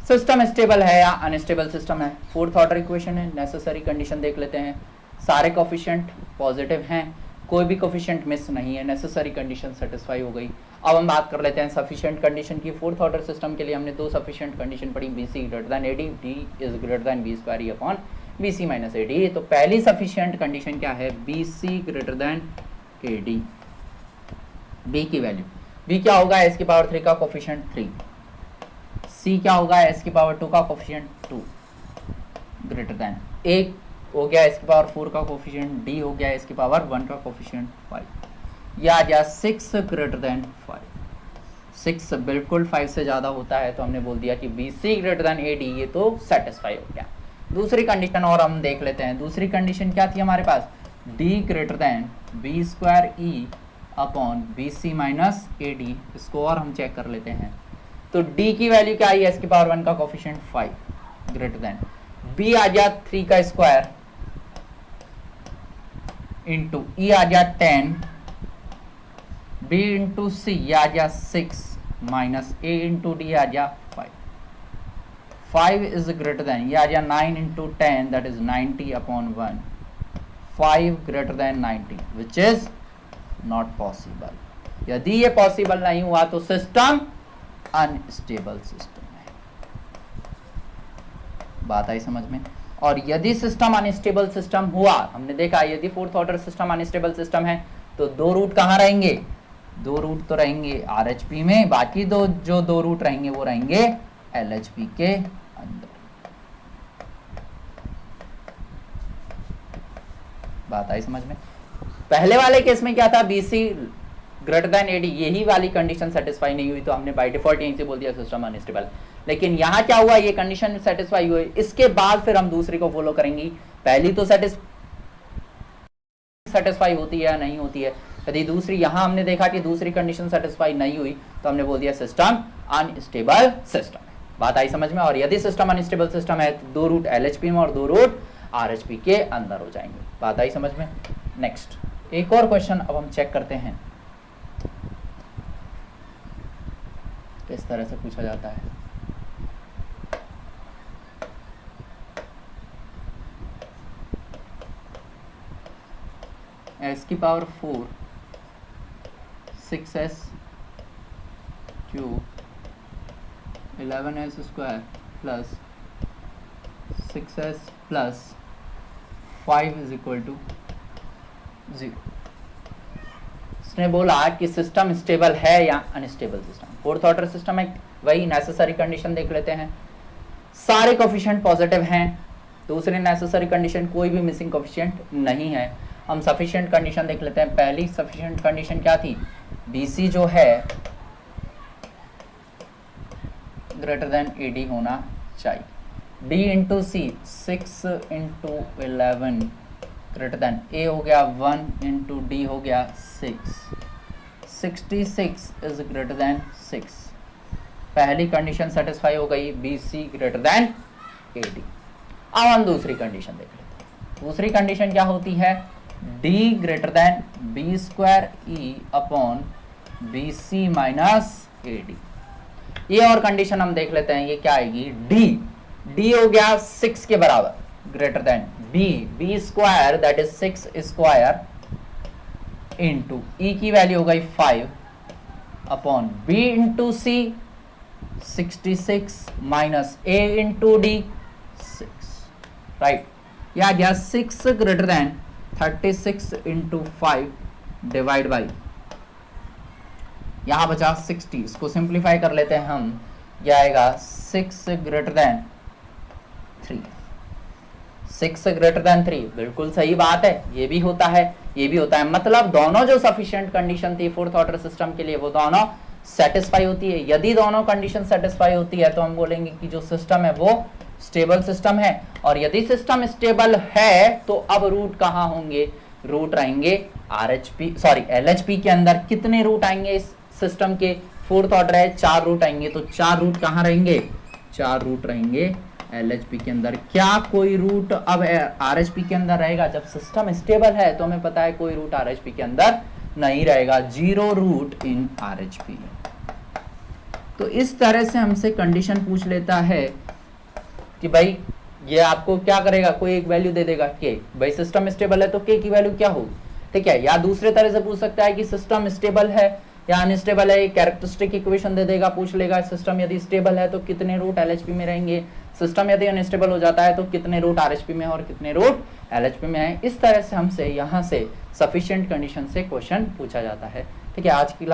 System stable है या अनस्टेबल सिस्टम है? फोर्थ ऑर्डर इक्वेशन है। नेसेसरी कंडीशन देख लेते हैं। सारे कोफिशिएंट पॉजिटिव हैं, कोई भी कोफिशिएंट मिस नहीं है, नेसेसरी कंडीशन सेटिस्फाई हो गई। अब हम बात कर लेते हैं सफिशिएंट कंडीशन की। फोर्थ ऑर्डर सिस्टम के लिए हमने दो सफिशिएंट कंडीशन पढ़ी, BC greater than AD, D is greater than B² upon BC minus AD। तो पहली सफिशिएंट कंडीशन क्या है, BC greater than AD। B की वैल्यू, B क्या होगा, s की पावर 3 का कोफिशिएंट 3, C क्या होगा, s की पावर 2 का कोफिशिएंट 2 ग्रेटर देन, A हो गया s की पावर 4 का कोफिशिएंट, D हो गया s की पावर 1 का कोफिशिएंट 5। यह आ गया 6 ग्रेटर देन 5। 6 बिल्कुल 5 से ज़्यादा होता है, तो हमने बोल दिया कि BC ग्रेटर देन AD, ये तो सेटिस्फाई हो गया। दूसरी कंडीशन और हम देख लेते हैं। दूसरी कंडीशन क्या थी हमारे पास, D greater then B² E upon BC minus AD। इसको और हम चेक कर लेते हैं। तो D की वैल्यू क्या आई, s की पावर 1 का कोफिशिएंट 5 ग्रेटर देन, B आ गया 3 का स्क्वायर इंटू E आ गया 10, B इंटू सी ये आ गया 6 माइनस A इंटू डी आ गया 5. 5 इज ग्रेटर देन ये आ गया 9 into 10 that is 90 upon 1. 5 greater than 90 which is not possible. यदि ये पॉसिबल नहीं हुआ तो सिस्टम अनस्टेबल सिस्टम है. बात आई समझ में. और यदि सिस्टम अनस्टेबल सिस्टम हुआ, हमने देखा यदि fourth order system unstable system है तो दो रूट कहाँ रहेंगे, दो रूट तो रहेंगे आरएचपी में, बाकी दो रूट रहेंगे वो रहेंगे एलएचपी के अंदर. बात आई समझ में. पहले वाले केस में क्या था, बीसी ग्रेटर देन एडी, यही वाली कंडीशन सेटिस्फाई नहीं हुई तो हमने बाय डिफॉल्ट यहीं से बोल दिया सिस्टम अनस्टेबल. लेकिन यहां क्या हुआ, ये कंडीशन सेटिस्फाई हुई, इसके बाद फिर हम दूसरे को फॉलो करेंगे. पहली तो सेटिस्फाई होती है या नहीं होती है. यदि दूसरी, यहां हमने देखा कि दूसरी कंडीशन सेटिस्फाई नहीं हुई तो हमने बोल दिया सिस्टम अनस्टेबल सिस्टम है. बात आई समझ में. और यदि सिस्टम अनस्टेबल सिस्टम है तो दो रूट एलएचपी में और दो रूट आरएचपी के अंदर हो जाएंगे. बात आई समझ में. नेक्स्ट एक और क्वेश्चन अब हम चेक करते हैं किस तरह से पूछा जाता है. s की power 4 6s cube 11s square plus 6s plus 5 is equal to 0. इसने बोला कि सिस्टम स्टेबल है या unstable system. Fourth order system है, वही नेसेसरी कंडीशन देख लेते हैं. सारे कोफिशिएंट पॉजिटिव हैं. दूसरी नेसेसरी कंडीशन कोई भी मिसिंग कोफिशिएंट नहीं है. हम सफिशिएंट कंडीशन देख लेते हैं. पहली सफिशिएंट कंडीशन क्या थी, बीसी जो है ग्रेटर देन एडी होना चाहिए. डी इंटू सी 6 इंटू 11 ग्रेटर देन ए हो गया 1 इंटू डी हो गया 6. 66 इज ग्रेटर देन 6. पहली कंडीशन सेटिस्फाई हो गई, B C greater than AD. अब हम दूसरी कंडीशन देख लेते हैं. दूसरी कंडीशन क्या होती है, D greater than B square E upon B C minus A D. ये और कंडीशन हम देख लेते हैं. ये क्या आएगी, डी हो गया 6 के बराबर greater than B square that is 6 square into E की वैल्यू हो गई 5 upon B into C 66 minus A into D 6. Right. यह आ गया 6 greater than 36 into 5 divide by, यहां बचा 60. इसको सिंप्लीफाई कर लेते हैं हम. यह आएगा 6 ग्रेटर देन 3. 6 ग्रेटर देन 3 बिल्कुल सही बात है. ये भी होता है, ये भी होता है. मतलब दोनों जो सफिशिएंट कंडीशन थी फोर्थ ऑर्डर सिस्टम के लिए वो दोनों सेटिस्फाई होती है. यदि दोनों कंडीशन सेटिस्फाई होती है तो हम बोलेंगे कि जो सिस्टम है वो स्टेबल सिस्टम है. और यदि सिस्टम स्टेबल है तो अब रूट कहाँ होंगे, रूट रहेंगे एलएचपी के अंदर. कितने रूट आएंगे इस सिस्टम के, फोर्थ ऑर्डर है 4 रूट आएंगे. तो 4 रूट कहाँ रहेंगे, 4 रूट रहेंगे एलएचपी के अंदर. क्या कोई रूट अब आरएचपी के अंदर रहेगा, जब सिस्टम स्टेबल है तो हमें पता है कोई रूट आरएचपी के अंदर नहीं रहेगा. 0 रूट इन आरएचपी. तो इस तरह से हमसे कंडीशन पूछ लेता है कि भाई ये आपको क्या करेगा, कोई एक वैल्यू दे देगा के. भाई सिस्टम स्टेबल है तो के की वैल्यू क्या होगी, ठीक है. या दूसरे तरह से पूछ सकता है कि सिस्टम स्टेबल है या अनस्टेबल है, कैरेक्टरिस्टिक इक्वेशन दे देगा, पूछ लेगा सिस्टम यदि स्टेबल है तो कितने रूट एलएचपी में रहेंगे, सिस्टम यदि अनस्टेबल हो जाता है तो कितने रूट आरएचपी में और कितने रूट एलएचपी में है. इस तरह से हमसे यहाँ से सफिशिएंट कंडीशन से क्वेश्चन पूछा जाता है. ठीक है. आज की